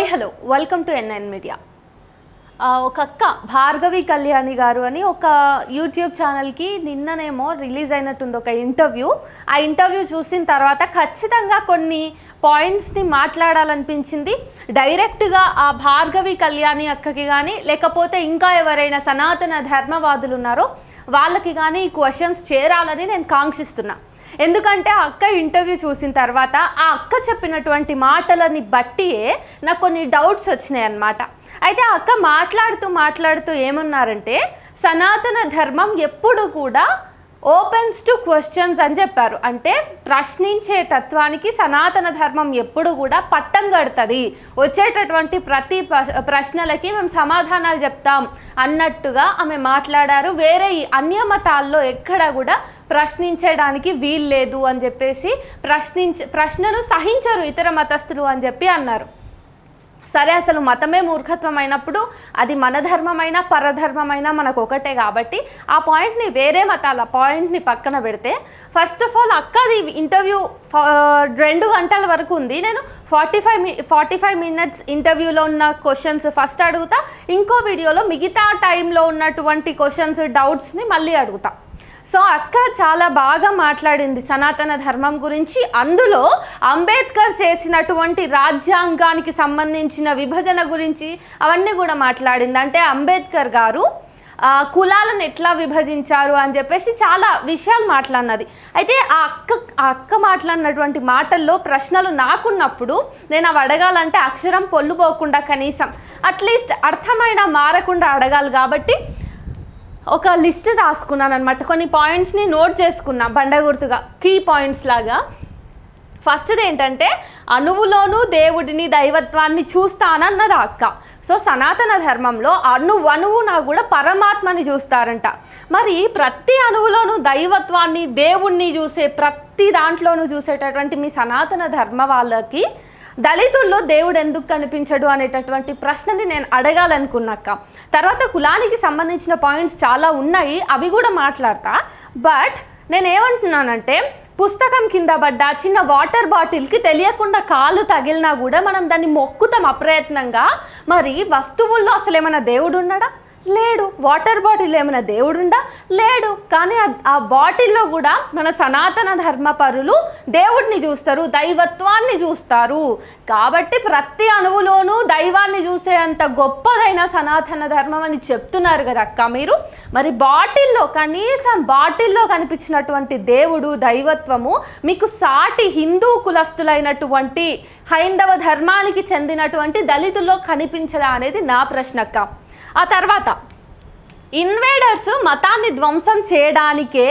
Hi hello welcome to NN media. ఒక అక్క భార్గవి కళ్యాణి గారు అని ఒక యూట్యూబ్ ఛానల్కి నిన్ననేమో రిలీజ్ అయినట్టుంది ఒక ఇంటర్వ్యూ. ఆ ఇంటర్వ్యూ చూసిన తర్వాత ఖచ్చితంగా కొన్ని పాయింట్స్ని మాట్లాడాలనిపించింది. డైరెక్ట్గా ఆ భార్గవి కళ్యాణి అక్కకి కానీ లేకపోతే ఇంకా ఎవరైనా సనాతన ధర్మవాదులు ఉన్నారో వాళ్ళకి కానీ ఈ క్వశ్చన్స్ చేరాలని నేను కాంక్షిస్తున్నా. ఎందుకంటే ఆ అక్క ఇంటర్వ్యూ చూసిన తర్వాత ఆ అక్క చెప్పినటువంటి మాటలని బట్టియే నాకు కొన్ని డౌట్స్ వచ్చినాయి అన్నమాట. అయితే ఆ అక్క మాట్లాడుతూ ఏమన్నారంటే సనాతన ధర్మం ఎప్పుడు కూడా ఓపెన్స్ టు క్వశ్చన్స్ అని చెప్పారు. అంటే ప్రశ్నించే తత్వానికి సనాతన ధర్మం ఎప్పుడు కూడా పట్టం కడుతుంది, వచ్చేటటువంటి ప్రతి ప్రశ్నలకి మేము సమాధానాలు చెప్తాం అన్నట్టుగా ఆమె మాట్లాడారు. వేరే అన్య మతాల్లో ఎక్కడ కూడా ప్రశ్నించడానికి వీల్లేదు అని చెప్పేసి ప్రశ్నను సహించరు ఇతర మతస్థులు అని చెప్పి అన్నారు. సరే, అసలు మతమే మూర్ఖత్వం అయినప్పుడు అది మన ధర్మమైనా పరధర్మమైనా మనకు ఒకటే కాబట్టి ఆ పాయింట్ని వేరే మతాల పాయింట్ని పక్కన పెడితే, ఫస్ట్ ఆఫ్ ఆల్ అక్కది ఇంటర్వ్యూ 2 గంటల వరకు ఉంది. నేను 45 మినిట్స్ ఇంటర్వ్యూలో ఉన్న క్వశ్చన్స్ ఫస్ట్ అడుగుతా, ఇంకో వీడియోలో మిగతా టైంలో ఉన్నటువంటి క్వశ్చన్స్ డౌట్స్ని మళ్ళీ అడుగుతా. సో అక్క చాలా బాగా మాట్లాడింది సనాతన ధర్మం గురించి. అందులో అంబేద్కర్ చేసినటువంటి రాజ్యాంగానికి సంబంధించిన విభజన గురించి అవన్నీ కూడా మాట్లాడింది. అంటే అంబేద్కర్ గారు కులాలను ఎట్లా విభజించారు అని చెప్పేసి చాలా విషయాలు మాట్లాడినది. అయితే ఆ అక్క మాట్లాడినటువంటి మాటల్లో ప్రశ్నలు నాకున్నప్పుడు నేను అవి అడగాలంటే అక్షరం పొల్లుపోకుండా కనీసం అట్లీస్ట్ అర్థమైన మారకుండా అడగాలి. కాబట్టి ఒక లిస్ట్ రాసుకున్నాను అనమాట. కొన్ని పాయింట్స్ని నోట్ చేసుకున్నా బండగుర్తుగా, కీ పాయింట్స్ లాగా. ఫస్ట్ది ఏంటంటే అణువులోనూ దేవుడిని దైవత్వాన్ని చూస్తానన్నది అక్క. సో సనాతన ధర్మంలో అణువునా కూడా పరమాత్మని చూస్తారంట. మరి ప్రతి అణువులోనూ దైవత్వాన్ని దేవుణ్ణి చూసే ప్రతి దాంట్లోనూ చూసేటటువంటి మీ సనాతన ధర్మ వాళ్ళకి దళితుల్లో దేవుడు ఎందుకు కనిపించడు అనేటటువంటి ప్రశ్నని నేను అడగాలనుకున్నాక, తర్వాత కులానికి సంబంధించిన పాయింట్స్ చాలా ఉన్నాయి, అవి కూడా మాట్లాడతా. బట్ నేనేమంటున్నానంటే పుస్తకం కింద పడ్డ చిన్న వాటర్ బాటిల్కి తెలియకుండా కాలు తగిలినా కూడా మనం దాన్ని మొక్కుతాం అప్రయత్నంగా. మరి వస్తువుల్లో అసలు ఏమైనా దేవుడు ఉన్నాడా? లేడు. వాటర్ బాటిల్ ఏమైనా దేవుడుండా? లేడు. కానీ ఆ బాటిల్లో కూడా మన సనాతన ధర్మపరులు దేవుడిని చూస్తారు, దైవత్వాన్ని చూస్తారు. కాబట్టి ప్రతి అణువులోనూ దైవాన్ని చూసేంత గొప్పదైన సనాతన ధర్మం అని చెప్తున్నారు కదా అక్క మీరు. మరి కనీసం బాటిల్లో కనిపించినటువంటి దేవుడు దైవత్వము మీకు సాటి హిందూ కులస్తులైనటువంటి హైందవ ధర్మానికి చెందినటువంటి దళితుల్లో కనిపించదా అనేది నా ప్రశ్న అక్క. ఆ తర్వాత ఇన్వేడర్స్ మతాన్ని ధ్వంసం చేయడానికే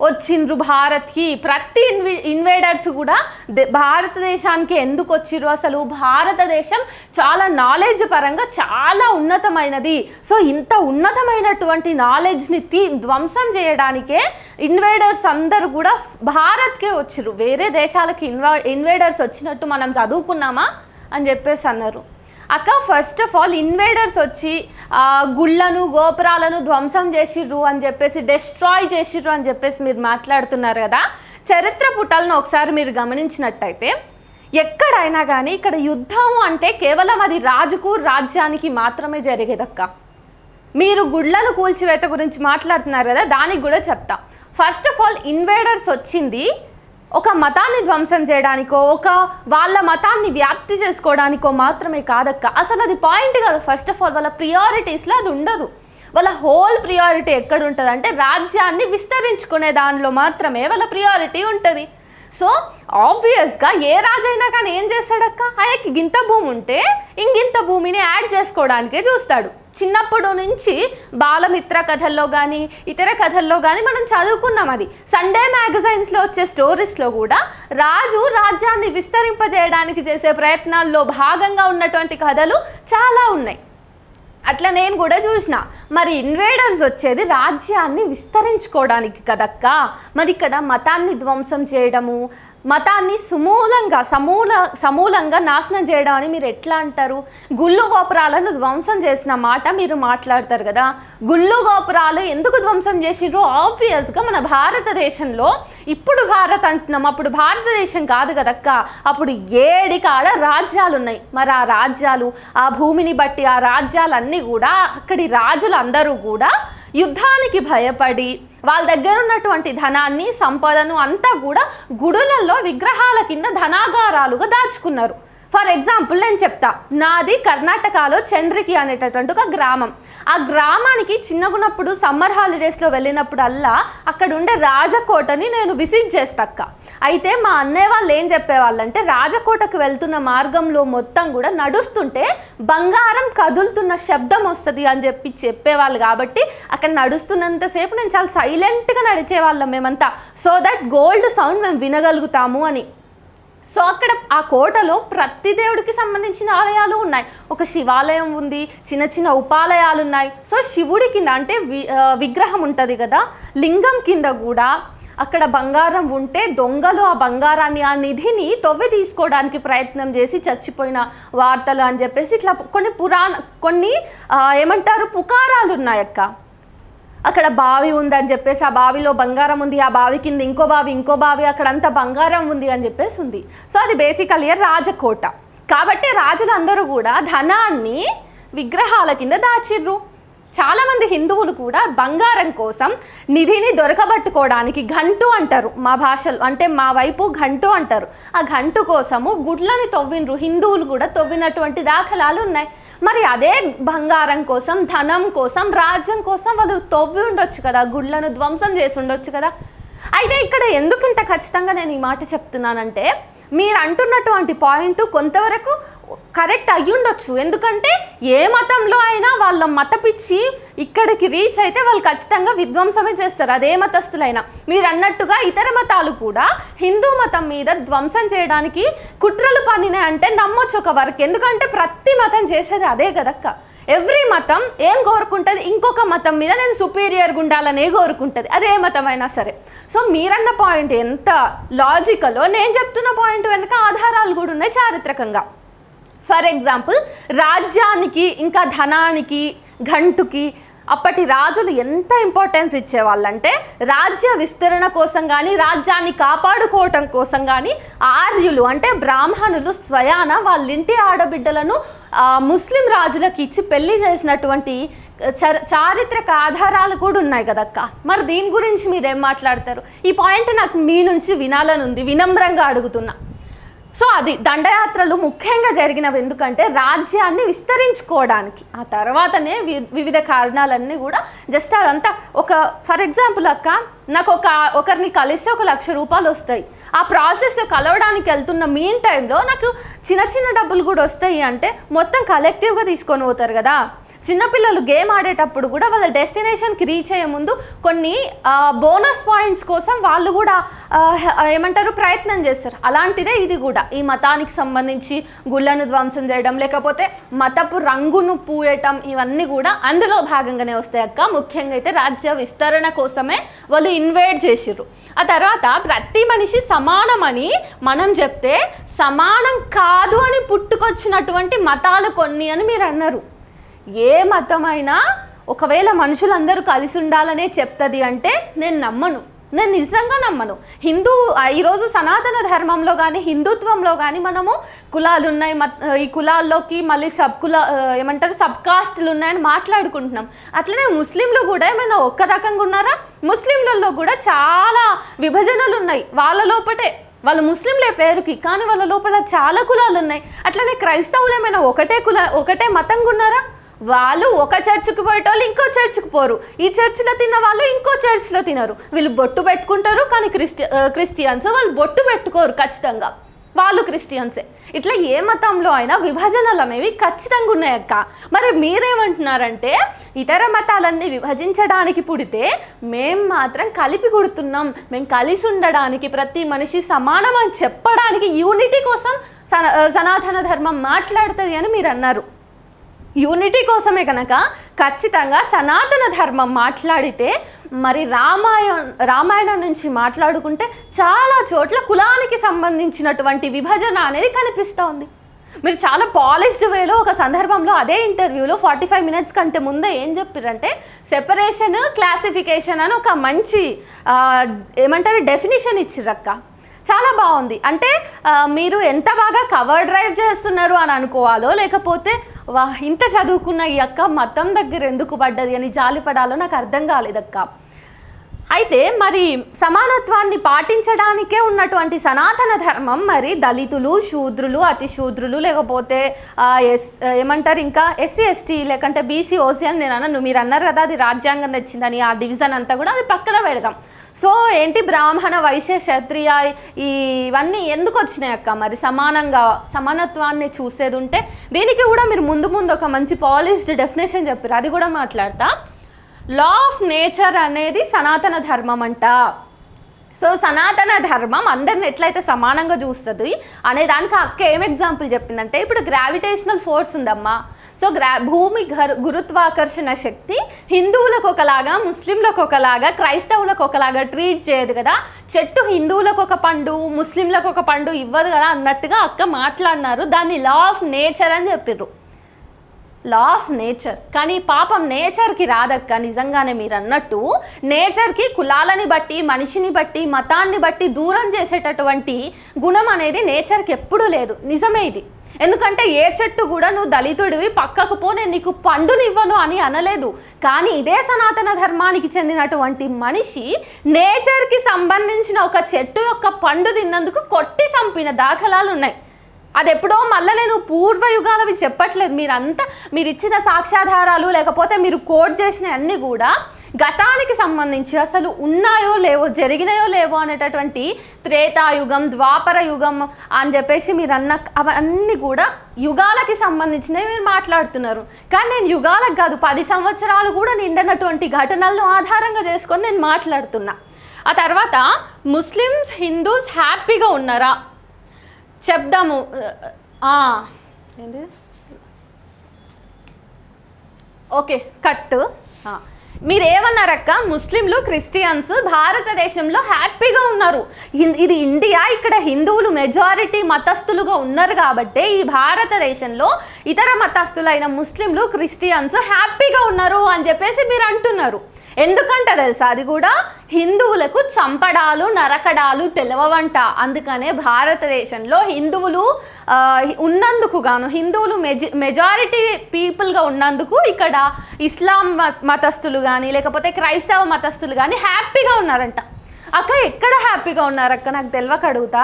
వచ్చిండ్రు భారత్కి. ప్రతి ఇన్వేడర్స్ కూడా భారతదేశానికి ఎందుకు వచ్చిర్రు? అసలు భారతదేశం చాలా నాలెడ్జ్ పరంగా చాలా ఉన్నతమైనది. సో ఇంత ఉన్నతమైనటువంటి నాలెడ్జ్ని ధ్వంసం చేయడానికే ఇన్వేడర్స్ అందరూ కూడా భారత్కే వచ్చిర్రు. వేరే దేశాలకి ఇన్వేడర్స్ వచ్చినట్టు మనం చదువుకున్నామా అని చెప్పేసి అన్నారు. అక్క ఫస్ట్ ఆఫ్ ఆల్ ఇన్వేడర్స్ వచ్చి గుళ్ళను గోపురాలను ధ్వంసం చేసిర్రు అని చెప్పేసి డిస్ట్రాయ్ చేసిర్రు అని చెప్పేసి మీరు మాట్లాడుతున్నారు కదా. చరిత్ర పుటలను ఒకసారి మీరు గమనించినట్టయితే ఎక్కడైనా కానీ ఇక్కడ యుద్ధం అంటే కేవలం అది రాజుకు రాజ్యానికి మాత్రమే జరిగేదక్క. మీరు గుళ్ళను కూల్చివేత గురించి మాట్లాడుతున్నారు కదా, దానికి కూడా చెప్తా. ఫస్ట్ ఆఫ్ ఆల్ ఇన్వేడర్స్ వచ్చింది ఒక మతాన్ని ధ్వంసం చేయడానికో వాళ్ళ మతాన్ని వ్యాప్తి చేసుకోవడానికో మాత్రమే కాదక్క. అసలు అది పాయింట్ కాదు. ఫస్ట్ ఆఫ్ ఆల్ వాళ్ళ ప్రియారిటీస్లో అది ఉండదు. వాళ్ళ హోల్ ప్రియారిటీ ఎక్కడ ఉంటుంది అంటే రాజ్యాన్ని విస్తరించుకునే దానిలో మాత్రమే వాళ్ళ ప్రియారిటీ ఉంటుంది. సో ఆబ్వియస్గా ఏ రాజైనా కానీ ఏం చేస్తాడక్క, ఆయనకి గింత భూమి ఉంటే ఇంగింత భూమిని యాడ్ చేసుకోవడానికే చూస్తాడు. చిన్నప్పటి నుంచి బాలమిత్ర కథల్లో కానీ ఇతర కథల్లో కానీ మనం చదువుకున్నాం. అది సండే మ్యాగజైన్స్లో వచ్చే స్టోరీస్లో కూడా రాజు రాజ్యాన్ని విస్తరింపజేయడానికి చేసే ప్రయత్నాల్లో భాగంగా ఉన్నటువంటి కథలు చాలా ఉన్నాయి. అట్లా నేను కూడా చూసిన. మరి ఇన్వేడర్స్ వచ్చేది రాజ్యాన్ని విస్తరించుకోవడానికి కదక్క. మరి ఇక్కడ మతాన్ని ధ్వంసం చేయడము, మతాన్ని సమూలంగా నాశనం చేయడం అని మీరు ఎట్లా అంటారు? గుళ్ళు గోపురాలను ధ్వంసం చేసిన మాట మీరు మాట్లాడతారు కదా. గుళ్ళు గోపురాలు ఎందుకు ధ్వంసం చేసిండ్రు? ఆబ్వియస్గా మన భారతదేశంలో, ఇప్పుడు భారత్ అంటున్నాం, అప్పుడు భారతదేశం కాదు కదక్క, అప్పుడు 7 కాడ రాజ్యాలు ఉన్నాయి. మరి ఆ రాజ్యాలు, ఆ భూమిని బట్టి ఆ రాజ్యాలన్నీ కూడా, అక్కడి రాజులందరూ కూడా యుద్ధానికి భయపడి వాళ్ళ దగ్గర ఉన్నటువంటి ధనాన్ని, సంపదను అంతా కూడా గుడులలో విగ్రహాల కింద ధనాగారాలుగా దాచుకున్నారు. ఫర్ ఎగ్జాంపుల్ నేను చెప్తా, నాది కర్ణాటకలో చంద్రికి అనేటటువంటి ఒక గ్రామం. ఆ గ్రామానికి చిన్నగున్నప్పుడు సమ్మర్ హాలిడేస్లో వెళ్ళినప్పుడల్లా అక్కడ ఉండే రాజకోటని నేను విజిట్ చేస్తాక్క. అయితే మా అన్నయ్య వాళ్ళు ఏం చెప్పేవాళ్ళంటే, రాజకోటకు వెళ్తున్న మార్గంలో మొత్తం కూడా నడుస్తుంటే బంగారం కదులుతున్న శబ్దం వస్తుంది అని చెప్పేవాళ్ళు. కాబట్టి అక్కడ నడుస్తున్నంతసేపు నేను చాలా సైలెంట్గా నడిచేవాళ్ళం మేమంతా, సో దట్ గోల్డ్ సౌండ్ మేము వినగలుగుతాము అని. సో అక్కడ ఆ కోటలో ప్రతి దేవుడికి సంబంధించిన ఆలయాలు ఉన్నాయి. ఒక శివాలయం ఉంది, చిన్న చిన్న ఉపాలయాలు ఉన్నాయి. సో శివుడి కింద అంటే విగ్రహం ఉంటుంది కదా, లింగం కింద కూడా అక్కడ బంగారం ఉంటే దొంగలు ఆ బంగారాన్ని, ఆ నిధిని తవ్వి తీసుకోవడానికి ప్రయత్నం చేసి చచ్చిపోయిన వార్తలు అని చెప్పేసి ఇట్లా కొన్ని ఏమంటారు పుకారాలు ఉన్నాయక్క. అక్కడ బావి ఉందని చెప్పేసి, ఆ బావిలో బంగారం ఉంది, ఆ బావి కింద ఇంకో బావి, అక్కడంతా బంగారం ఉంది అని చెప్పేసి ఉంది. సో అది బేసికలీ రాజకోట. కాబట్టి రాజులందరూ కూడా ధనాన్ని విగ్రహాల కింద దాచిర్రు. చాలామంది హిందువులు కూడా బంగారం కోసం నిధిని దొరకబట్టుకోవడానికి ఘంటు అంటారు మా భాషలో, అంటే మా వైపు ఘంటు అంటారు. ఆ ఘంటు కోసము గుడ్లని తవ్విండ్రు. హిందువులు కూడా తవ్వినటువంటి దాఖలాలు ఉన్నాయి. మరి అదే బంగారం కోసం, ధనం కోసం, రాజ్యం కోసం వాళ్ళు తవ్వి ఉండొచ్చు కదా, గుళ్ళను ధ్వంసం చేసి ఉండొచ్చు కదా. అయితే ఇక్కడ ఎందుకు ఇంత ఖచ్చితంగా నేను ఈ మాట చెప్తున్నానంటే, మీరు అంటున్నటువంటి పాయింట్ కొంతవరకు కరెక్ట్ అయ్యుండొచ్చు. ఎందుకంటే ఏ మతంలో అయినా వాళ్ళ మత పిచ్చి ఇక్కడికి రీచ్ అయితే వాళ్ళు ఖచ్చితంగా విధ్వంసమే చేస్తారు, అదే మతస్థులైనా. మీరు అన్నట్టుగా ఇతర మతాలు కూడా హిందూ మతం మీద ధ్వంసం చేయడానికి కుట్రలు పన్నినాయి అంటే నమ్మొచ్చు ఒక వరకు. ఎందుకంటే ప్రతి మతం చేసేది అదే కదక్క. ఎవ్రీ మతం ఏం కోరుకుంటుంది? ఇంకొక మతం మీద నేను సుపీరియర్గా ఉండాలనే కోరుకుంటుంది, అదే మతమైనా సరే. సో మీరన్న పాయింట్ ఎంత లాజికలో, నేను చెప్తున్న పాయింట్ వెనుక ఆధారాలు కూడా ఉన్నాయి చారిత్రకంగా. ఫర్ ఎగ్జాంపుల్, రాజ్యానికి ఇంకా ధనానికి, ఘంటుకి అప్పటి రాజులు ఎంత ఇంపార్టెన్స్ ఇచ్చేవాళ్ళంటే, రాజ్య విస్తరణ కోసం కానీ, రాజ్యాన్ని కాపాడుకోవటం కోసం కానీ ఆర్యులు అంటే బ్రాహ్మణులు స్వయాన వాళ్ళ ఇంటి ఆడబిడ్డలను ముస్లిం రాజులకు ఇచ్చి పెళ్లి చేసినటువంటి చారిత్రక ఆధారాలు కూడా ఉన్నాయి కదక్క. మరి దీని గురించి మీరేం మాట్లాడతారు? ఈ పాయింట్ నాకు మీ నుంచి వినాలని ఉంది, వినమ్రంగా అడుగుతున్నా. సో అది దండయాత్రలు ముఖ్యంగా జరిగినవి ఎందుకంటే రాజ్యాన్ని విస్తరించుకోవడానికి. ఆ తర్వాతనే వివిధ కారణాలన్నీ కూడా జస్ట్ అదంతా ఒక ఫర్ ఎగ్జాంపుల్ అక్క, నాకు ఒకరిని కలిస్తే 1 లక్ష రూపాయలు వస్తాయి. ఆ ప్రాసెస్లో కలవడానికి వెళ్తున్న మీన్ టైంలో నాకు చిన్న డబ్బులు కూడా వస్తాయి అంటే మొత్తం కలెక్టివ్గా తీసుకొని పోతారు కదా. చిన్నపిల్లలు గేమ్ ఆడేటప్పుడు కూడా వాళ్ళ డెస్టినేషన్కి రీచ్ అయ్యే ముందు కొన్ని బోనస్ పాయింట్స్ కోసం వాళ్ళు కూడా ఏమంటారు ప్రయత్నం చేస్తారు. అలాంటిదే ఇది కూడా. ఈ మతానికి సంబంధించి గుళ్ళను ధ్వంసం చేయడం, లేకపోతే మతపు రంగును పూయటం, ఇవన్నీ కూడా అందులో భాగంగానే వస్తాయి అక్క. ముఖ్యంగా అయితే రాజ్య విస్తరణ కోసమే వాళ్ళు ఇన్వైట్ చేసిర్రు. ఆ తర్వాత ప్రతి మనిషి సమానమని మనం చెప్తే, సమానం కాదు అని పుట్టుకొచ్చినటువంటి మతాలు కొన్ని అని మీరు అన్నారు. ఏ మతమైనా ఒకవేళ మనుషులందరూ కలిసి ఉండాలనే చెప్తుంది అంటే నేను నమ్మను, నేను నిజంగా నమ్మను. ఈరోజు సనాతన ధర్మంలో కానీ హిందుత్వంలో కానీ మనము కులాలు ఉన్నాయి, ఈ కులాల్లోకి మళ్ళీ సబ్ కాస్టులు ఉన్నాయని మాట్లాడుకుంటున్నాం. అట్లనే ముస్లింలు కూడా ఏమైనా ఒక్క రకంగా ఉన్నారా? ముస్లింలలో కూడా చాలా విభజనలు ఉన్నాయి. వాళ్ళ లోపటే వాళ్ళు ముస్లింలే పేరుకి, కానీ వాళ్ళ లోపల చాలా కులాలు ఉన్నాయి. అట్లనే క్రైస్తవులు ఏమైనా ఒకటే మతంగా ఉన్నారా? వాళ్ళు ఒక చర్చికి పోయేటోళ్ళు ఇంకో చర్చికి పోరు, ఈ చర్చిలో తిన్న వాళ్ళు ఇంకో చర్చిలో తినరు. వీళ్ళు బొట్టు పెట్టుకుంటారు, కానీ క్రిస్టియన్స్ వాళ్ళు బొట్టు పెట్టుకోరు ఖచ్చితంగా, వాళ్ళు క్రిస్టియన్సే. ఇట్లా ఏ మతంలో అయినా విభజనలు అనేవి ఖచ్చితంగా ఉన్నాయక్క. మరి మీరేమంటున్నారంటే ఇతర మతాలన్నీ విభజించడానికి పుడితే మేం మాత్రం కలిపి కుడుతున్నాం, మేము కలిసి ఉండడానికి, ప్రతి మనిషి సమానం అని చెప్పడానికి, యూనిటీ కోసం సనాతన ధర్మం మాట్లాడుతుంది అని మీరు అన్నారు. యూనిటీ కోసమే కనుక ఖచ్చితంగా సనాతన ధర్మం మాట్లాడితే మరి రామాయణం నుంచి మాట్లాడుకుంటే చాలా చోట్ల కులానికి సంబంధించినటువంటి విభజన అనేది కనిపిస్తూ ఉంది. మీరు చాలా పాలిష్డ్ వేలో ఒక సందర్భంలో అదే ఇంటర్వ్యూలో 45 మినిట్స్ కంటే ముందే ఏం చెప్పారంటే సెపరేషన్ క్లాసిఫికేషన్ అని ఒక మంచి ఏమంటారు డెఫినేషన్ ఇచ్చిర్రక్క. చాలా బాగుంది. అంటే మీరు ఎంత బాగా కవర్ డ్రైవ్ చేస్తున్నారు అని అనుకోవాలో, లేకపోతే ఇంత చదువుకున్న ఈ అక్క మతం దగ్గర ఎందుకు పడ్డది అని జాలిపడాలో నాకు అర్థం కాలేదక్క. అయితే మరి సమానత్వాన్ని పాటించడానికే ఉన్నటువంటి సనాతన ధర్మం మరి దళితులు, శూద్రులు, అతి శూద్రులు, లేకపోతే ఏమంటారు ఇంకా ఎస్సీ ఎస్టీ లేకంటే బీసీ ఓసీ అని నేను అన్నాను. మీరు అన్నారు కదా అది రాజ్యాంగం తెచ్చిందని, ఆ డివిజన్ అంతా కూడా అది పక్కన పెడదాం. సో ఏంటి బ్రాహ్మణ, వైశ్య, క్షత్రియ ఇవన్నీ ఎందుకు వచ్చినాయి అక్క? మరి సమానత్వాన్ని చూసేది ఉంటే దీనికి కూడా మీరు ముందు ఒక మంచి పాలిష్డ్ డెఫినేషన్ చెప్పారు, అది కూడా మాట్లాడతా. లా ఆఫ్ నేచర్ అనేది సనాతన ధర్మం అంట. సో సనాతన ధర్మం అందరిని ఎట్లయితే సమానంగా చూస్తుంది అనే దానికి అక్క ఏం ఎగ్జాంపుల్ చెప్పిందంటే, ఇప్పుడు గ్రావిటేషనల్ ఫోర్స్ ఉందమ్మా. సో భూమి గురుత్వాకర్షణ శక్తి హిందువులకు ఒకలాగా, ముస్లింలకు ఒకలాగా, క్రైస్తవులకు ఒకలాగా ట్రీట్ చేయదు కదా. చెట్టు హిందువులకు ఒక పండు, ముస్లింలకు ఒక పండు ఇవ్వదు కదా అన్నట్టుగా అక్క మాట్లాడినారు. దాన్ని లా ఆఫ్ నేచర్ అని చెప్పిర్రు. Law of nature. కానీ పాపం నేచర్కి రాదక్క. నిజంగానే మీరు అన్నట్టు నేచర్కి కులాలని బట్టి, మనిషిని బట్టి, మతాన్ని బట్టి దూరం చేసేటటువంటి గుణం అనేది నేచర్కి ఎప్పుడూ లేదు. నిజమే ఇది. ఎందుకంటే ఏ చెట్టు కూడా నువ్వు దళితుడివి పక్కకు పో నేను నీకు పండునివ్వను అని అనలేదు. కానీ ఇదే సనాతన ధర్మానికి చెందినటువంటి మనిషి నేచర్కి సంబంధించిన ఒక చెట్టు యొక్క పండు తిన్నందుకు కొట్టి చంపిన దాఖలాలు ఉన్నాయి. అది ఎప్పుడో మళ్ళీ నేను పూర్వయుగాలవి చెప్పట్లేదు. మీరు ఇచ్చిన సాక్ష్యాధారాలు లేకపోతే మీరు కోట్ చేసిన అన్నీ కూడా గతానికి సంబంధించి అసలు ఉన్నాయో లేవో, జరిగినాయో లేవో అనేటటువంటి త్రేతాయుగం, ద్వాపర యుగం అని చెప్పేసి మీరు అవన్నీ కూడా యుగాలకి సంబంధించినవి మీరు మాట్లాడుతున్నారు. కానీ నేను యుగాలకు కాదు 10 సంవత్సరాలు కూడా నిండినటువంటి ఘటనలను ఆధారంగా చేసుకొని నేను మాట్లాడుతున్నా. ఆ తర్వాత ముస్లిమ్స్, హిందూస్ హ్యాపీగా ఉన్నారా చెప్దాము. ఏంటి ఓకే కట్. మీరేమన్నారక్క? ముస్లింలు, క్రిస్టియన్స్ భారతదేశంలో హ్యాపీగా ఉన్నారు. ఇది ఇండియా, ఇక్కడ హిందువులు మెజారిటీ మతస్థులుగా ఉన్నారు కాబట్టి ఈ భారతదేశంలో ఇతర మతస్థులైన ముస్లింలు, క్రిస్టియన్స్ హ్యాపీగా ఉన్నారు అని చెప్పేసి మీరు అంటున్నారు. ఎందుకంటే తెలుసా, అది కూడా హిందువులకు చంపడాలు, నరకడాలు తెలవంట. అందుకనే భారతదేశంలో హిందువులు ఉన్నందుకు గాను, హిందువులు మెజారిటీ పీపుల్గా ఉన్నందుకు ఇక్కడ ఇస్లాం మతస్థులు కానీ లేకపోతే క్రైస్తవ మతస్థులు కానీ హ్యాపీగా ఉన్నారంట. అక్క ఎక్కడ హ్యాపీగా ఉన్నారక్క? నాకు తెలియక అడుగుతా.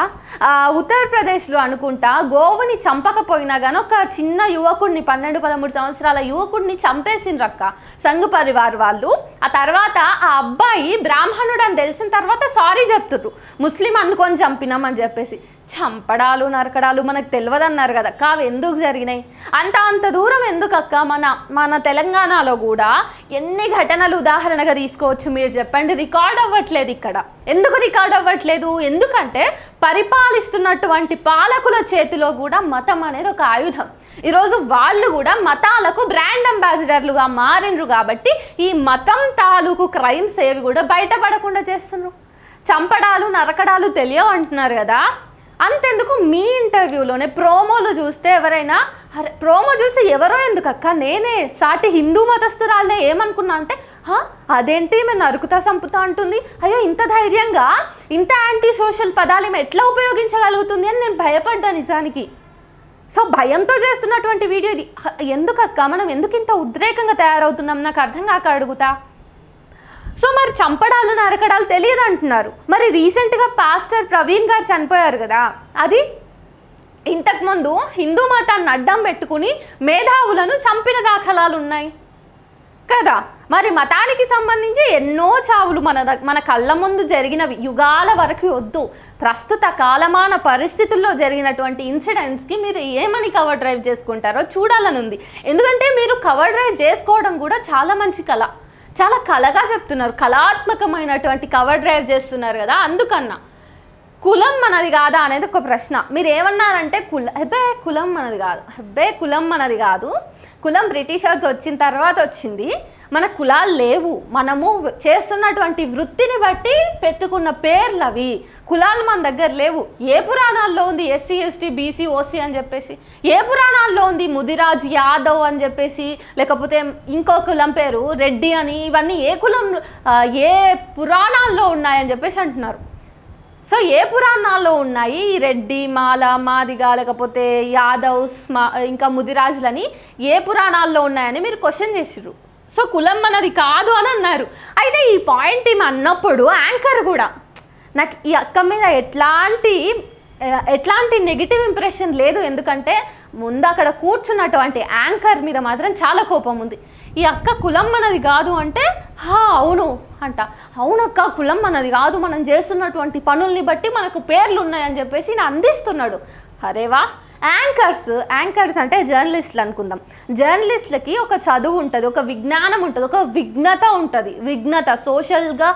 ఉత్తరప్రదేశ్లో అనుకుంటా గోవుని చంపకపోయినా కానీ ఒక చిన్న యువకుడిని 12-13 సంవత్సరాల యువకుడిని చంపేసిండ్రక్క సంఘ్ పరివార్ వాళ్ళు. ఆ తర్వాత ఆ అబ్బాయి బ్రాహ్మణుడు అని తెలిసిన తర్వాత సారీ చెప్తుర్రు, ముస్లిం అనుకొని చంపినామని చెప్పేసి. చంపడాలు, నరకడాలు మనకు తెలియదన్నారు కదా అక్క, అవి ఎందుకు జరిగినాయి? అంత దూరం ఎందుకు అక్క? మన తెలంగాణలో కూడా ఎన్ని ఘటనలు ఉదాహరణగా తీసుకోవచ్చు మీరు చెప్పండి. రికార్డ్ అవ్వట్లేదు ఇక్కడ. ఎందుకు రికార్డ్ అవ్వట్లేదు? ఎందుకంటే పరిపాలిస్తున్నటువంటి పాలకుల చేతిలో కూడా మతం అనేది ఒక ఆయుధం. ఈరోజు వాళ్ళు కూడా మతాలకు బ్రాండ్ అంబాసిడర్లుగా మారినరు కాబట్టి ఈ మతం తాలూకు క్రైమ్స్ ఏవి కూడా బయటపడకుండా చేస్తున్నారు. చంపడాలు, నరకడాలు తెలియవు అంటున్నారు కదా. అంతెందుకు మీ ఇంటర్వ్యూలోనే ప్రోమోలు చూస్తే ఎవరైనా ప్రోమో చూసి ఎవరో ఎందుకు అక్క, నేనే సాటి హిందూ మతస్థురాలనే ఏమనుకున్నా అంటే, అదేంటి మేము నరుకుతా చంపుతా అంటుంది, అయ్యో ఇంత ధైర్యంగా ఇంత యాంటీ సోషల్ పదాలు ఏమి ఎట్లా ఉపయోగించగలుగుతుంది అని నేను భయపడ్డా నిజానికి. సో భయంతో చేస్తున్నటువంటి వీడియో ఇది. ఎందుకక్క మనం ఎందుకు ఇంత ఉద్రేకంగా తయారవుతున్నాం నాకు అర్థం కాక అడుగుతా. సో మరి చంపడాలు, నరకడాలు తెలియదు అంటున్నారు. మరి రీసెంట్గా పాస్టర్ ప్రవీణ్ గారు చనిపోయారు కదా, అది ఇంతకుముందు హిందూ మతాన్ని అడ్డం పెట్టుకుని మేధావులను చంపిన దాఖలాలు ఉన్నాయి కదా. మరి మతానికి సంబంధించి ఎన్నో చావులు మన కళ్ళ ముందు జరిగినవి, యుగాల వరకు వద్దు, ప్రస్తుత కాలమాన పరిస్థితుల్లో జరిగినటువంటి ఇన్సిడెంట్స్కి మీరు ఏమని కవర్ డ్రైవ్ చేసుకుంటారో చూడాలని ఉంది. ఎందుకంటే మీరు కవర్ డ్రైవ్ చేసుకోవడం కూడా చాలా మంచి కళ, చాలా కళగా చెప్తున్నారు, కళాత్మకమైనటువంటి కవర్ డ్రైవ్ చేస్తున్నారు కదా. అందుకన్నా కులం మనది కాదా అనేది ఒక ప్రశ్న. మీరు ఏమన్నారంటే కులం మనది కాదు, కులం మనది కాదు, కులం బ్రిటిషర్స్ వచ్చిన తర్వాత వచ్చింది, మన కులాలు లేవు, మనము చేస్తున్నటువంటి వృత్తిని బట్టి పెట్టుకున్న పేర్లు అవి, కులాలు మన దగ్గర లేవు. ఏ పురాణాల్లో ఉంది ఎస్సీ ఎస్టీ బీసీ ఓసీ అని చెప్పేసి? ఏ పురాణాల్లో ఉంది ముదిరాజ్ యాదవ్ అని చెప్పేసి, లేకపోతే ఇంకో కులం పేరు రెడ్డి అని? ఇవన్నీ ఏ కులం ఏ పురాణాల్లో ఉన్నాయని చెప్పేసి అంటున్నారు. సో ఏ పురాణాల్లో ఉన్నాయి ఈ రెడ్డి మాల మాదిగా లేకపోతే యాదవ్స్ ఇంకా ముదిరాజులని ఏ పురాణాల్లో ఉన్నాయని మీరు క్వశ్చన్ చేసిర్రు. సో కులం మనది కాదు అని అన్నారు. అయితే ఈ పాయింట్ ఏమి అన్నప్పుడు యాంకర్ కూడా నాకు ఈ అక్క మీద ఎట్లాంటి నెగిటివ్ ఇంప్రెషన్ లేదు, ఎందుకంటే ముందు అక్కడ కూర్చున్నటువంటి యాంకర్ మీద మాత్రం చాలా కోపం ఉంది. ఈ అక్క కులం మనది కాదు అంటే అవును అంట, అవునక్క కులం మనది కాదు, మనం చేస్తున్నటువంటి పనుల్ని బట్టి మనకు పేర్లు ఉన్నాయని చెప్పేసి నేను అందిస్తున్నాడు. అరేవా, యాంకర్స్ అంటే జర్నలిస్టులు అనుకుందాం. జర్నలిస్టులకి ఒక చదువు ఉంటుంది, ఒక విజ్ఞానం ఉంటుంది, ఒక విఘ్నత సోషల్గా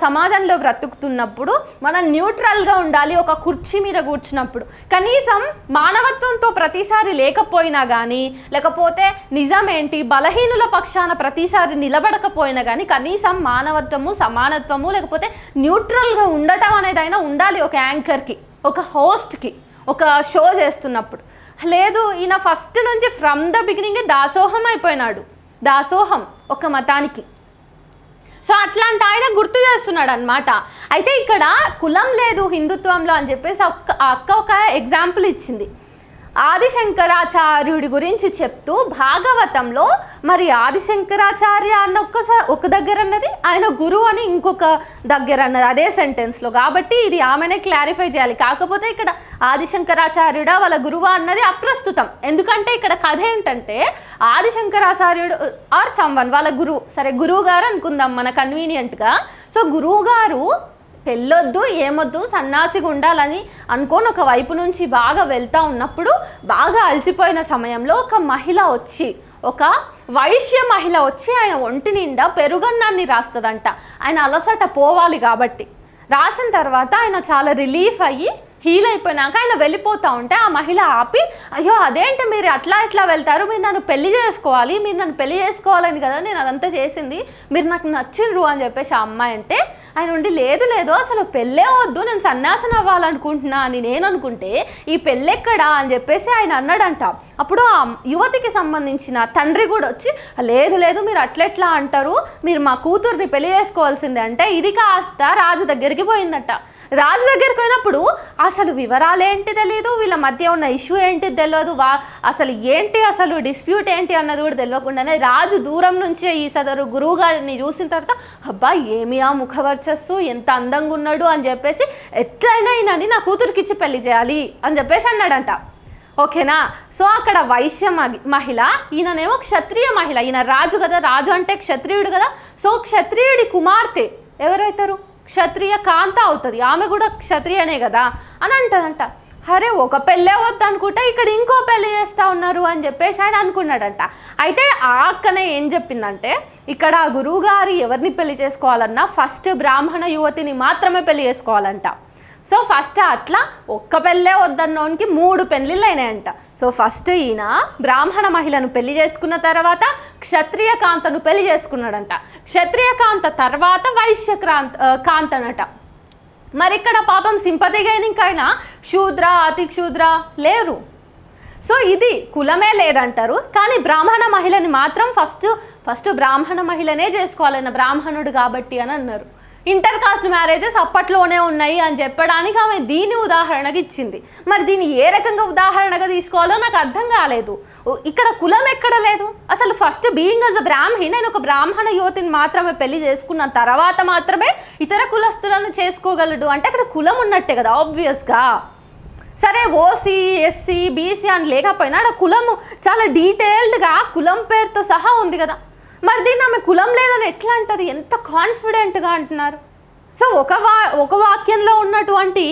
సమాజంలో బ్రతుకుతున్నప్పుడు మనం న్యూట్రల్గా ఉండాలి. ఒక కుర్చీ మీద కూర్చున్నప్పుడు కనీసం మానవత్వంతో ప్రతిసారి లేకపోయినా కానీ, లేకపోతే నిజమేంటి బలహీనుల పక్షాన ప్రతిసారి నిలబడకపోయినా కానీ కనీసం మానవత్వము సమానత్వము లేకపోతే న్యూట్రల్గా ఉండటం అనేదైనా ఉండాలి ఒక యాంకర్కి, ఒక హోస్ట్కి, ఒక షో చేస్తున్నప్పుడు. లేదు, ఈయన ఫస్ట్ నుంచి ఫ్రమ్ ద బిగినింగ్ దాసోహం అయిపోయినాడు, దాసోహం ఒక మతానికి. సో అట్లాంటి ఆయన గుర్తు చేస్తున్నాడు అనమాట. అయితే ఇక్కడ కులం లేదు హిందుత్వంలో అని చెప్పేసి అక్క ఒక ఎగ్జాంపుల్ ఇచ్చింది. ఆదిశంకరాచార్యుడి గురించి చెప్తూ భాగవతంలో మరి ఆదిశంకరాచార్య అన్న ఒక దగ్గర అన్నది, ఆయన గురువు అని ఇంకొక దగ్గర అన్నది అదే సెంటెన్స్లో. కాబట్టి ఇది ఆమెనే క్లారిఫై చేయాలి. కాకపోతే ఇక్కడ ఆదిశంకరాచార్యుడా వాళ్ళ గురువా అన్నది అప్రస్తుతం. ఎందుకంటే ఇక్కడ కథ ఏంటంటే ఆదిశంకరాచార్యుడు ఆర్ సమ్వన్ వాళ్ళ గురువు, సరే గురువు గారు అనుకుందాం మన కన్వీనియంట్గా. సో గురువు గారు పెళ్ళొద్దు ఏమొద్దు సన్నాసిగా ఉండాలని అనుకోని ఒక వైపు నుంచి బాగా వెళ్తూ ఉన్నప్పుడు బాగా అలసిపోయిన సమయంలో ఒక వైశ్య మహిళ వచ్చి ఆయన ఒంటి నిండా పెరుగన్నాన్ని రాస్తుందంట. ఆయన అలసట పోవాలి కాబట్టి రాసిన తర్వాత ఆయన చాలా రిలీఫ్ అయ్యి హీల్ అయిపోయినాక ఆయన వెళ్ళిపోతూ ఉంటే ఆ మహిళ ఆపి, అయ్యో అదేంటి మీరు అట్లా వెళ్తారు, మీరు నన్ను పెళ్లి చేసుకోవాలని కదా నేను అదంతా చేసింది, మీరు నాకు నచ్చిండ్రు అని చెప్పేసి ఆ అమ్మాయి అంటే ఆయన ఉండి లేదు అసలు పెళ్ళే వద్దు, నేను సన్యాసం అవ్వాలనుకుంటున్నా అని నేను అనుకుంటే ఈ పెళ్ళెక్కడా అని చెప్పేసి ఆయన అన్నాడంట. అప్పుడు ఆ యువతికి సంబంధించిన తండ్రి కూడా వచ్చి లేదు మీరు అట్లెట్లా అంటారు, మీరు మా కూతుర్ని పెళ్లి చేసుకోవాల్సిందే అంటే ఇది కాస్త రాజు దగ్గరికి పోయిందట. రాజు దగ్గరికి పోయినప్పుడు అసలు వివరాలు ఏంటి తెలియదు, వీళ్ళ మధ్య ఉన్న ఇష్యూ ఏంటి తెలియదు, అసలు డిస్ప్యూట్ ఏంటి అన్నది కూడా తెలియకుండానే రాజు దూరం నుంచే ఈ సదరు గురువు గారిని చూసిన తర్వాత అబ్బా ఏమి ఆ ముఖవర్చస్సు ఎంత అందంగా ఉన్నాడు అని చెప్పేసి ఎట్లయినా ఈయనని నా కూతురికి ఇచ్చి పెళ్లి చేయాలి అని చెప్పేసి అన్నాడంట. ఓకేనా? సో అక్కడ వైశ్య మహిళ, ఈయననేమో క్షత్రియ మహిళ, ఈయన రాజు కదా, రాజు అంటే క్షత్రియుడు కదా. సో క్షత్రియుడి కుమార్తె ఎవరైతారు? క్షత్రియ కాంత అవుతుంది, ఆమె కూడా క్షత్రియనే కదా అని అంటదంట. అరే ఒక పెళ్ళే వద్దు అనుకుంటా ఇక్కడ ఇంకో పెళ్ళి చేస్తూ ఉన్నారు అని చెప్పేసి ఆయన అనుకున్నాడంట. అయితే ఆ అక్కనే ఏం చెప్పిందంటే ఇక్కడ ఆ గురువుగారు ఎవరిని పెళ్లి చేసుకోవాలన్నా ఫస్ట్ బ్రాహ్మణ యువతిని మాత్రమే పెళ్లి చేసుకోవాలంట. సో ఫస్ట్ అట్లా ఒక్క పెళ్ళే వద్దన్నోనికి 3 పెళ్ళిళ్ళు అయినాయంట. సో ఫస్ట్ ఈయన బ్రాహ్మణ మహిళను పెళ్లి చేసుకున్న తర్వాత క్షత్రియ కాంతను పెళ్లి చేసుకున్నాడంట. క్షత్రియ కాంత తర్వాత వైశ్య కాంతనట. మరి ఇక్కడ పాపం సింపతిగా ఇంకైనా శూద్ర అతి క్షూద్ర లేరు. సో ఇది కులమే లేదంటారు, కానీ బ్రాహ్మణ మహిళని మాత్రం ఫస్ట్ బ్రాహ్మణ మహిళనే చేసుకోవాలన్న బ్రాహ్మణుడు కాబట్టి అని అన్నారు. ఇంటర్ కాస్ట్ మ్యారేజెస్ అప్పట్లోనే ఉన్నాయి అని చెప్పడానికి ఆమె దీని ఉదాహరణగా ఇచ్చింది. మరి దీన్ని ఏ రకంగా ఉదాహరణగా తీసుకోవాలో నాకు అర్థం కాలేదు. ఇక్కడ కులం ఎక్కడ లేదు అసలు. ఫస్ట్ బీయింగ్ అస్ అ బ్రాహ్మణి నేను ఒక బ్రాహ్మణ యువతిని మాత్రమే పెళ్లి చేసుకున్న తర్వాత మాత్రమే ఇతర కులస్తులను చేసుకోగలడు అంటే అక్కడ కులం ఉన్నట్టే కదా ఆబ్వియస్గా. సరే ఓసీ ఎస్సీ బీసీ అని లేకపోయినా అక్కడ కులము చాలా డీటెయిల్డ్గా కులం పేరుతో సహా ఉంది కదా. మరి దీన్ని ఆమె కులం లేదని ఎట్లా అంటది? ఎంత కాన్ఫిడెంట్గా అంటున్నారు. సో ఒక వాక్యంలో ఉన్నటువంటి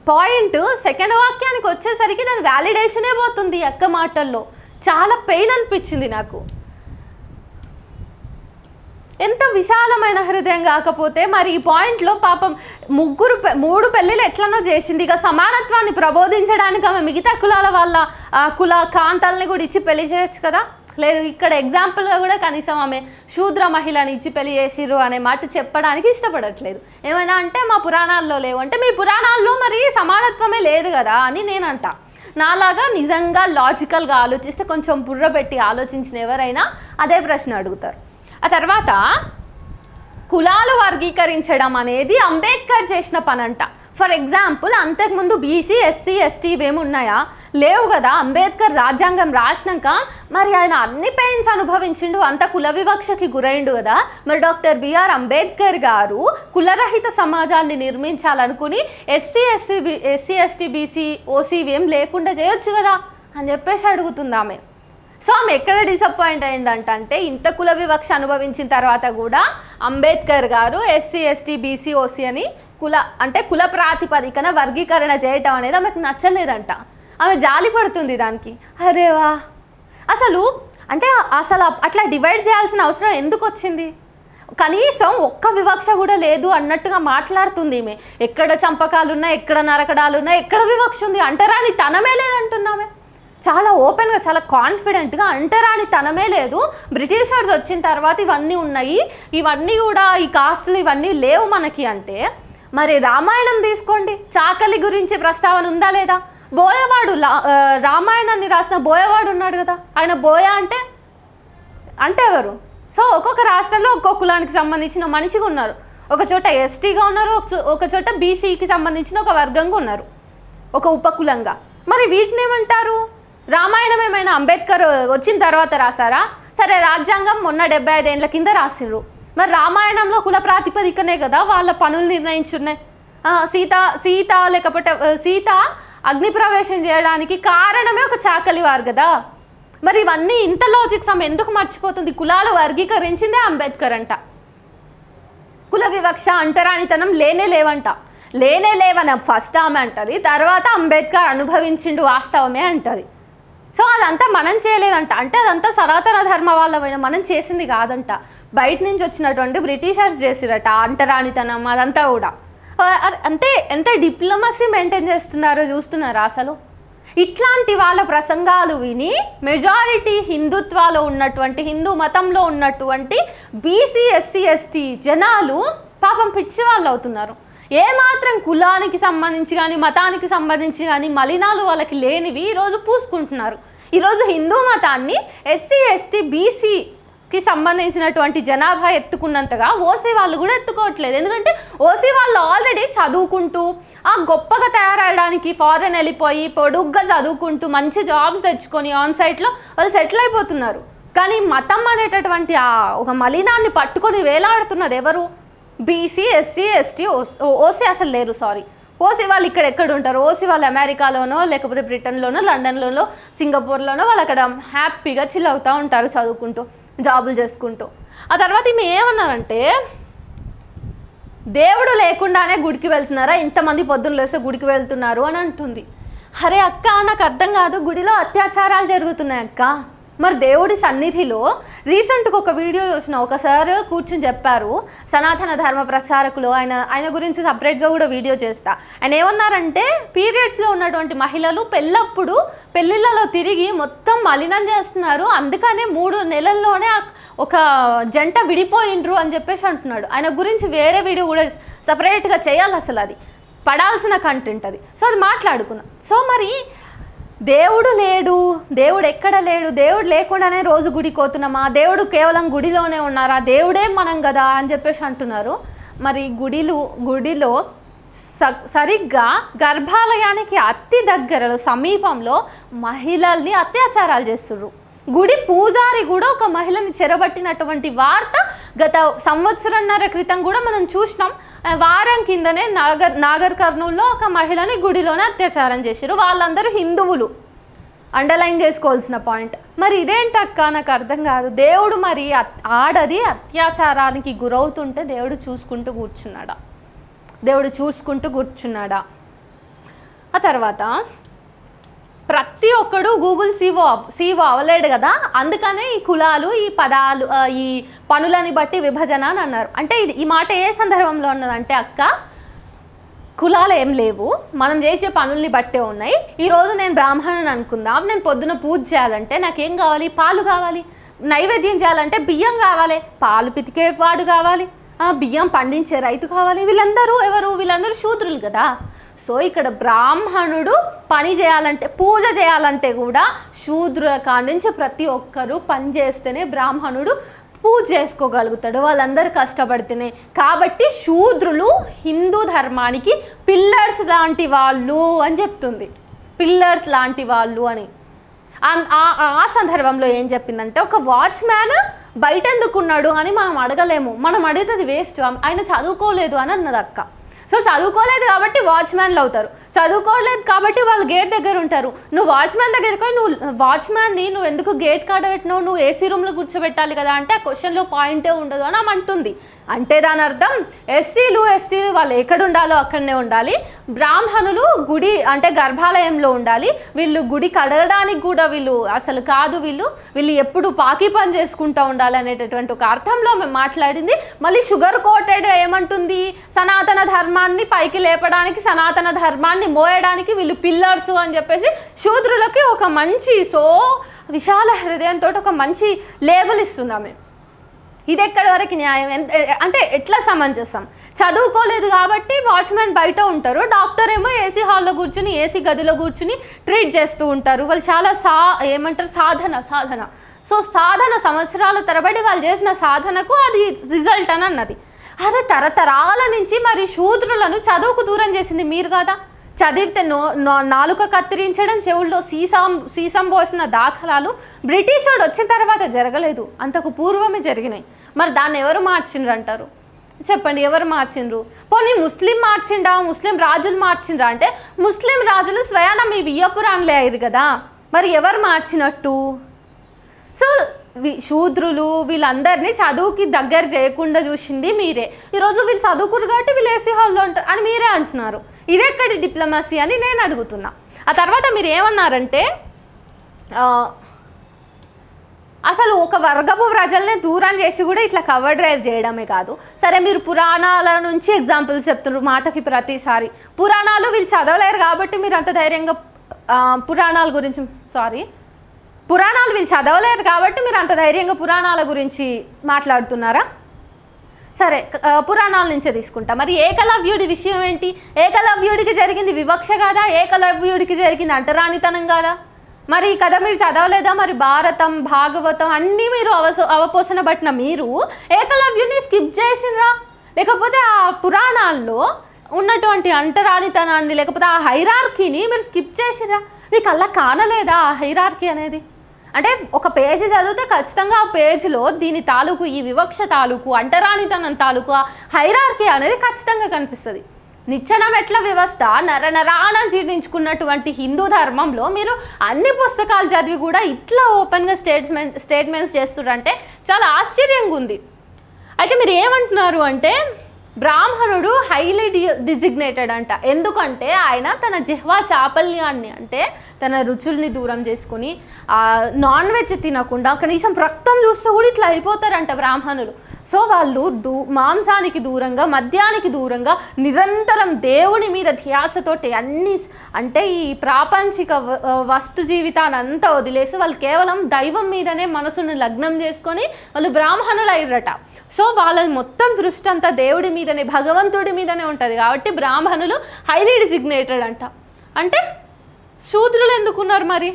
పాయింట్ సెకండ్ వాక్యానికి వచ్చేసరికి దాని వ్యాలిడేషనే పోతుంది అక్క మాటల్లో. చాలా పెయిన్ అనిపించింది నాకు. ఎంత విశాలమైన హృదయం కాకపోతే మరి ఈ పాయింట్లో పాపం 3 పెళ్ళిళ్ళు ఎట్లనో చేసింది. ఇక సమానత్వాన్ని ప్రబోధించడానికి ఆమె మిగతా కులాల వాళ్ళ కుల కాంతాలని కూడా ఇచ్చి పెళ్లి చేయొచ్చు కదా. లేదు, ఇక్కడ ఎగ్జాంపుల్గా కూడా కనీసం ఆమె శూద్ర మహిళని ఇచ్చి పెళ్లి చేసిర్రు అనే మాట చెప్పడానికి ఇష్టపడట్లేదు. ఏమైనా అంటే మా పురాణాల్లో లేవు అంటే, మీ పురాణాల్లో మరి సమానత్వమే లేదు కదా అని నేను అంటా. నాలాగా నిజంగా లాజికల్గా ఆలోచిస్తే, కొంచెం బుర్ర పెట్టి ఆలోచించిన ఎవరైనా అదే ప్రశ్న అడుగుతారు. ఆ తర్వాత కులాలు వర్గీకరించడం అనేది అంబేద్కర్ చేసిన పనంట. ఫర్ ఎగ్జాంపుల్, అంతకుముందు బీసీ, ఎస్సీ, ఎస్టీ ఇవేమి ఉన్నాయా? లేవు కదా. అంబేద్కర్ రాజ్యాంగం రాసినాక మరి ఆయన అన్ని పెయిన్స్ అనుభవించిండు, అంత కుల వివక్షకి గురైండు కదా. మరి డాక్టర్ బిఆర్ అంబేద్కర్ గారు కులరహిత సమాజాన్ని నిర్మించాలనుకుని ఎస్సీ ఎస్టీ బీసీ ఓసీ ఇవేం లేకుండా చేయొచ్చు కదా అని చెప్పేసి అడుగుతుంది ఆమె. సో ఆమె ఎక్కడ డిసప్పాయింట్ అయిందంటే, ఇంత కుల వివక్ష అనుభవించిన తర్వాత కూడా అంబేద్కర్ గారు ఎస్సీ ఎస్టీ బీసీ ఓసీ అని కుల ప్రాతిపదికన వర్గీకరణ చేయటం అనేది ఆమెకు నచ్చలేదంట. ఆమె జాలి పడుతుంది దానికి. అరేవా, అసలు అట్లా డివైడ్ చేయాల్సిన అవసరం ఎందుకు వచ్చింది? కనీసం ఒక్క వివక్ష కూడా లేదు అన్నట్టుగా మాట్లాడుతుంది ఈమె. ఎక్కడ చంపకాలున్నా, ఎక్కడ నరకడాలున్నా, ఎక్కడ వివక్ష ఉంది? అంటరాని తనమే లేదంటుంది ఆమె. చాలా ఓపెన్గా, చాలా కాన్ఫిడెంట్గా అంటరాని తనమే లేదు, బ్రిటిషర్స్ వచ్చిన తర్వాత ఇవన్నీ ఉన్నాయి, ఇవన్నీ కూడా ఈ కాస్టులు ఇవన్నీ లేవు మనకి అంటే. మరి రామాయణం తీసుకోండి, చాకలి గురించి ప్రస్తావన ఉందా లేదా? బోయవాడు, రామాయణాన్ని రాసిన బోయవాడు ఉన్నాడు కదా, ఆయన బోయ అంటే ఎవరు? సో ఒక్కొక్క రాష్ట్రంలో ఒక్కొక్క కులానికి సంబంధించిన మనిషిగా ఉన్నారు. ఒక చోట ఎస్టీగా ఉన్నారు, ఒక చోట బీసీకి సంబంధించిన ఒక వర్గంగా ఉన్నారు, ఒక ఉపకులంగా. మరి వీటిని ఏమంటారు? రామాయణం ఏమైనా అంబేద్కర్ వచ్చిన తర్వాత రాశారా? సరే, రాజ్యాంగం మొన్న 75 ఏళ్ళ కింద రాసిర్రు. మరి రామాయణంలో కుల ప్రాతిపదికనే కదా వాళ్ళ పనులు నిర్ణయించున్నాయి. సీత అగ్నిప్రవేశం చేయడానికి కారణమే ఒక చాకలివారు కదా. మరి ఇవన్నీ ఇంత లాజిక్స్ ఆమె ఎందుకు మర్చిపోతుంది? కులాలు వర్గీకరించిందే అంబేద్కర్ అంట. కుల వివక్ష, అంటరానితనం లేనే లేవని ఫస్ట్ ఆమె అంటది, తర్వాత అంబేద్కర్ అనుభవించిండు వాస్తవమే అంటది. సో అదంతా మనం చేయలేదంట. అంటే అదంతా సనాతన ధర్మ వాళ్ళమైన మనం చేసింది కాదంట, బయట నుంచి వచ్చినటువంటి బ్రిటిషర్స్ చేసిరట అంటరానితనం అదంతా కూడా. అంటే ఎంత డిప్లొమసీ మెయింటైన్ చేస్తున్నారో చూస్తున్నారా అసలు? ఇట్లాంటి వాళ్ళ ప్రసంగాలు విని మెజారిటీ హిందుత్వాలో ఉన్నటువంటి, హిందూ మతంలో ఉన్నటువంటి బీసీ ఎస్సీ ఎస్టీ జనాలు పాపం పిచ్చి వాళ్ళు అవుతున్నారు. ఏమాత్రం కులానికి సంబంధించి కానీ మతానికి సంబంధించి కానీ మలినాలు వాళ్ళకి లేనివి ఈరోజు పూసుకుంటున్నారు. ఈరోజు హిందూ మతాన్ని ఎస్సీ ఎస్టీ బీసీకి సంబంధించినటువంటి జనాభా ఎత్తుకున్నంతగా ఓసీ వాళ్ళు కూడా ఎత్తుకోవట్లేదు. ఎందుకంటే ఓసీ వాళ్ళు ఆల్రెడీ చదువుకుంటూ గొప్పగా తయారవడానికి ఫారెన్ వెళ్ళిపోయి పొడుగ్గా చదువుకుంటూ మంచి జాబ్స్ తెచ్చుకొని ఆన్ సైట్లో వాళ్ళు సెటిల్ అయిపోతున్నారు. కానీ మతం అనేటటువంటి ఒక మలినాన్ని పట్టుకొని వేలాడుతున్నది ఎవరు? బీసీ ఎస్సీ ఎస్టీ ఓసీ అసలు లేరు. ఓసీ వాళ్ళు ఎక్కడ ఉంటారు? ఓసీ వాళ్ళు అమెరికాలోనో లేకపోతే బ్రిటన్లోనో లండన్లోనో సింగపూర్లోనో వాళ్ళు అక్కడ హ్యాపీగా చిల్ అవుతూ ఉంటారు, చదువుకుంటూ జాబులు చేసుకుంటూ. ఆ తర్వాత ఈమె ఏమన్నారంటే, దేవుడు లేకుండానే గుడికి వెళ్తున్నారా, ఇంతమంది పొద్దున్న లేస్తే గుడికి వెళ్తున్నారు అని అంటుంది. అరే అక్క, నాకు అర్థం కాదు, గుడిలో అత్యాచారాలు జరుగుతున్నాయి అక్క. మరి దేవుడి సన్నిధిలో రీసెంట్గా ఒక వీడియో చూసిన, ఒకసారి కూర్చుని చెప్పారు సనాతన ధర్మ ప్రచారకులు, ఆయన గురించి సపరేట్గా కూడా వీడియో చేస్తా. ఆయన ఏమన్నారంటే, పీరియడ్స్లో ఉన్నటువంటి మహిళలు పెళ్ళిళ్ళలో తిరిగి మొత్తం మలినం చేస్తున్నారు, అందుకనే 3 నెలల్లోనే ఒక జంట విడిపోయిండ్రు అని చెప్పేసి అంటున్నాడు. ఆయన గురించి వేరే వీడియో కూడా సపరేట్గా చేయాలి, అసలు అది పడాల్సిన కంటెంట్ అది. సో అది మాట్లాడుకున్నాం. సో మరి దేవుడు లేడు, దేవుడు ఎక్కడ లేడు, దేవుడు లేకుండానే రోజు గుడికి పోతున్నామా, దేవుడు కేవలం గుడిలోనే ఉన్నారా, దేవుడే మనం కదా అని చెప్పేసి అంటున్నారు. మరి గుడిలో సరిగ్గా గర్భాలయానికి అతి దగ్గరలో సమీపంలో మహిళల్ని అత్యాచారాలు చేస్తుర్రు. గుడి పూజారి కూడా ఒక మహిళని చెరబట్టినటువంటి వార్త గత సంవత్సరన్నర క్రితం కూడా మనం చూసినాం. వారం కిందనే నాగర్ కర్నూల్లో ఒక మహిళని గుడిలోనే అత్యాచారం చేశారు. వాళ్ళందరూ హిందువులు, అండర్లైన్ చేసుకోవాల్సిన పాయింట్. మరి ఇదేంటక్క, నాకు అర్థం కాదు. దేవుడు మరి ఆడది అత్యాచారానికి గురవుతుంటే దేవుడు చూసుకుంటూ కూర్చున్నాడా? ఆ తర్వాత ప్రతి ఒక్కడు గూగుల్ సీఓ అవ్వలేడు కదా, అందుకనే ఈ కులాలు, ఈ పదాలు, ఈ పనులని బట్టి విభజన అని అన్నారు. అంటే ఈ మాట ఏ సందర్భంలో ఉన్నదంటే అక్క, కులాలు ఏం లేవు, మనం చేసే పనుల్ని బట్టే ఉన్నాయి. ఈరోజు నేను బ్రాహ్మణుని అనుకుందాం, నేను పొద్దున పూజ చేయాలంటే నాకేం కావాలి? పాలు కావాలి. నైవేద్యం చేయాలంటే బియ్యం కావాలి, పాలు పితికేవాడు కావాలి, బియ్యం పండించే రైతు కావాలి. వీళ్ళందరూ ఎవరు? వీళ్ళందరూ శూద్రులు కదా. సో ఇక్కడ బ్రాహ్మణుడు పని చేయాలంటే, పూజ చేయాలంటే కూడా శూద్రుల కాడి నుంచి ప్రతి ఒక్కరూ పని చేస్తేనే బ్రాహ్మణుడు పూజ చేసుకోగలుగుతాడు, వాళ్ళందరూ కష్టపడితేనే. కాబట్టి శూద్రులు హిందూ ధర్మానికి పిల్లర్స్ లాంటి వాళ్ళు అని చెప్తుంది, పిల్లర్స్ లాంటి వాళ్ళు అని. ఆ సందర్భంలో ఏం చెప్పిందంటే, ఒక వాచ్మ్యాన్ బయట ఎందుకున్నాడు అని మనం అడగలేము, మనం అడిగితే వేస్ట్, ఆయన చదువుకోలేదు అని అన్నది అక్క. సో చదువుకోలేదు కాబట్టి వాచ్మ్యాన్లు అవుతారు, చదువుకోలేదు కాబట్టి వాళ్ళు గేట్ దగ్గర ఉంటారు. నువ్వు వాచ్మ్యాన్ దగ్గరికి పోయి నువ్వు ఎందుకు గేట్ కాడ పెట్టినావు, నువ్వు ఏసీ రూమ్లో కూర్చోబెట్టాలి కదా అంటే ఆ క్వశ్చన్లో పాయింటే ఉండదు అని అంటుంది. అంటే దాని అర్థం ఎస్సీలు వాళ్ళు ఎక్కడ ఉండాలో అక్కడనే ఉండాలి, బ్రాహ్మణులు గుడి అంటే గర్భాలయంలో ఉండాలి, వీళ్ళు గుడి కడగడానికి కూడా వీళ్ళు అసలు కాదు, వీళ్ళు ఎప్పుడు పాకి పని చేసుకుంటూ ఉండాలి అనేటటువంటి ఒక అర్థంలో మేము మాట్లాడింది. మళ్ళీ షుగర్ కోటెడ్ ఏమంటుంది, సనాతన ధర్మాన్ని పైకి లేపడానికి, సనాతన ధర్మాన్ని మోయడానికి వీళ్ళు పిల్లర్స్ అని చెప్పేసి శూద్రులకి ఒక మంచి విశాల హృదయంతో ఒక మంచి లేబుల్ ఇస్తున్నాం మేము. ఇది ఎక్కడి వరకు న్యాయం? అంటే ఎట్లా సమంజసం? చదువుకోలేదు కాబట్టి వాచ్మెన్ బయట ఉంటారు, డాక్టర్ ఏమో ఏసీ హాల్లో కూర్చుని ఏసీ గదిలో కూర్చుని ట్రీట్ చేస్తూ ఉంటారు. వాళ్ళు చాలా సాధన. సో సాధన సంవత్సరాల తరబడి వాళ్ళు చేసిన సాధనకు అది రిజల్ట్ అని అన్నది. అదే తరతరాల నుంచి మరి శూద్రులను చదువుకు దూరం చేసింది మీరు కదా. చదివితే నాలుక కత్తిరించడం, చెవుల్లో సీసం పోసిన దాఖలాలు బ్రిటిష్ వాడు వచ్చిన తర్వాత జరగలేదు, అంతకు పూర్వమే జరిగినాయి. మరి దాన్ని ఎవరు మార్చిండ్రు అంటారు? చెప్పండి, ఎవరు మార్చిండ్రు? పోనీ ముస్లిం మార్చిండా, ముస్లిం రాజులు మార్చిండ్రా అంటే ముస్లిం రాజులు స్వయాన మీ వియ్యపురాన్లే అయ్యారు కదా, మరి ఎవరు మార్చినట్టు? సో శూద్రులు వీళ్ళందరినీ చదువుకి దగ్గర చేయకుండా చూసింది మీరే. ఈరోజు వీళ్ళు చదువుకురు కాబట్టి వీళ్ళు ఏసీ హాల్లో ఉంటారు అని మీరే అంటున్నారు. ఇదెక్కడి డిప్లొమసీ అని నేను అడుగుతున్నా. ఆ తర్వాత మీరు ఏమన్నారంటే, అసలు ఒక వర్గపు ప్రజల్ని దూరం చేసి కూడా ఇట్లా కవర్ డ్రైవ్ చేయడమే కాదు. సరే, మీరు పురాణాల నుంచి ఎగ్జాంపుల్స్ చెప్తున్నారు మాటకి ప్రతిసారి. పురాణాలు వీళ్ళు చదవలేరు కాబట్టి మీరు అంత ధైర్యంగా పురాణాలు వీళ్ళు చదవలేరు కాబట్టి మీరు అంత ధైర్యంగా పురాణాల గురించి మాట్లాడుతున్నారా? సరే, పురాణాల నుంచే తీసుకుంటా. మరి ఏకలవ్యుడి విషయం ఏంటి? ఏకలవ్యుడికి జరిగింది వివక్ష కాదా? ఏకలవ్యుడికి జరిగింది అంటరానితనం కాదా? మరి ఈ కథ మీరు చదవలేదా? మరి భారతం, భాగవతం అన్నీ మీరు అవపోసన పట్టిన మీరు ఏకలవ్యుడిని స్కిప్ చేసినరా? లేకపోతే ఆ పురాణాల్లో ఉన్నటువంటి అంటరానితనాన్ని, లేకపోతే ఆ హైరార్కీని మీరు స్కిప్ చేసినరా? మీకు అలా కానలేదా ఆ హైరార్కీ అనేది? అంటే ఒక పేజీ చదివితే ఖచ్చితంగా ఆ పేజీలో దీని తాలూకు, ఈ వివక్ష తాలూకు, అంటరానితనం తాలూకు ఆ హైరార్కీ అనేది ఖచ్చితంగా కనిపిస్తుంది. నిచ్చెన మెట్ల వ్యవస్థ నరనరాన జీర్ణించుకున్నటువంటి హిందూ ధర్మంలో మీరు అన్ని పుస్తకాలు చదివి కూడా ఇట్లా ఓపెన్గా స్టేట్మెంట్స్ చేస్తున్నారంటే చాలా ఆశ్చర్యంగా ఉంది. అయితే మీరు ఏమంటున్నారు అంటే, బ్రాహ్మణుడు హైలీ డిజిగ్నేటెడ్ అంట. ఎందుకంటే ఆయన తన జిహ్వా చాపల్యాన్ని, అంటే తన రుచుల్ని దూరం చేసుకుని నాన్ వెజ్ తినకుండా కనీసం రక్తం చూస్తే కూడా ఇట్లా అయిపోతారంట బ్రాహ్మణులు. సో వాళ్ళు మాంసానికి దూరంగా, మద్యానికి దూరంగా నిరంతరం దేవుని మీద ధ్యాసతోటి అన్ని, అంటే ఈ ప్రాపంచిక వస్తు జీవితాన్ని అంతా వదిలేసి వాళ్ళు కేవలం దైవం మీదనే మనసును లగ్నం చేసుకొని వాళ్ళు బ్రాహ్మణులు అయ్యారట. సో వాళ్ళ మొత్తం దృష్టి అంతా దేవుడి మీదనే, భగవంతుడి మీదనే ఉంటుంది. కాబట్టి బ్రాహ్మణులు హైలీ డిజిగ్నేటెడ్ అంట. అంటే శూద్రులు ఎందుకున్నారు మరి?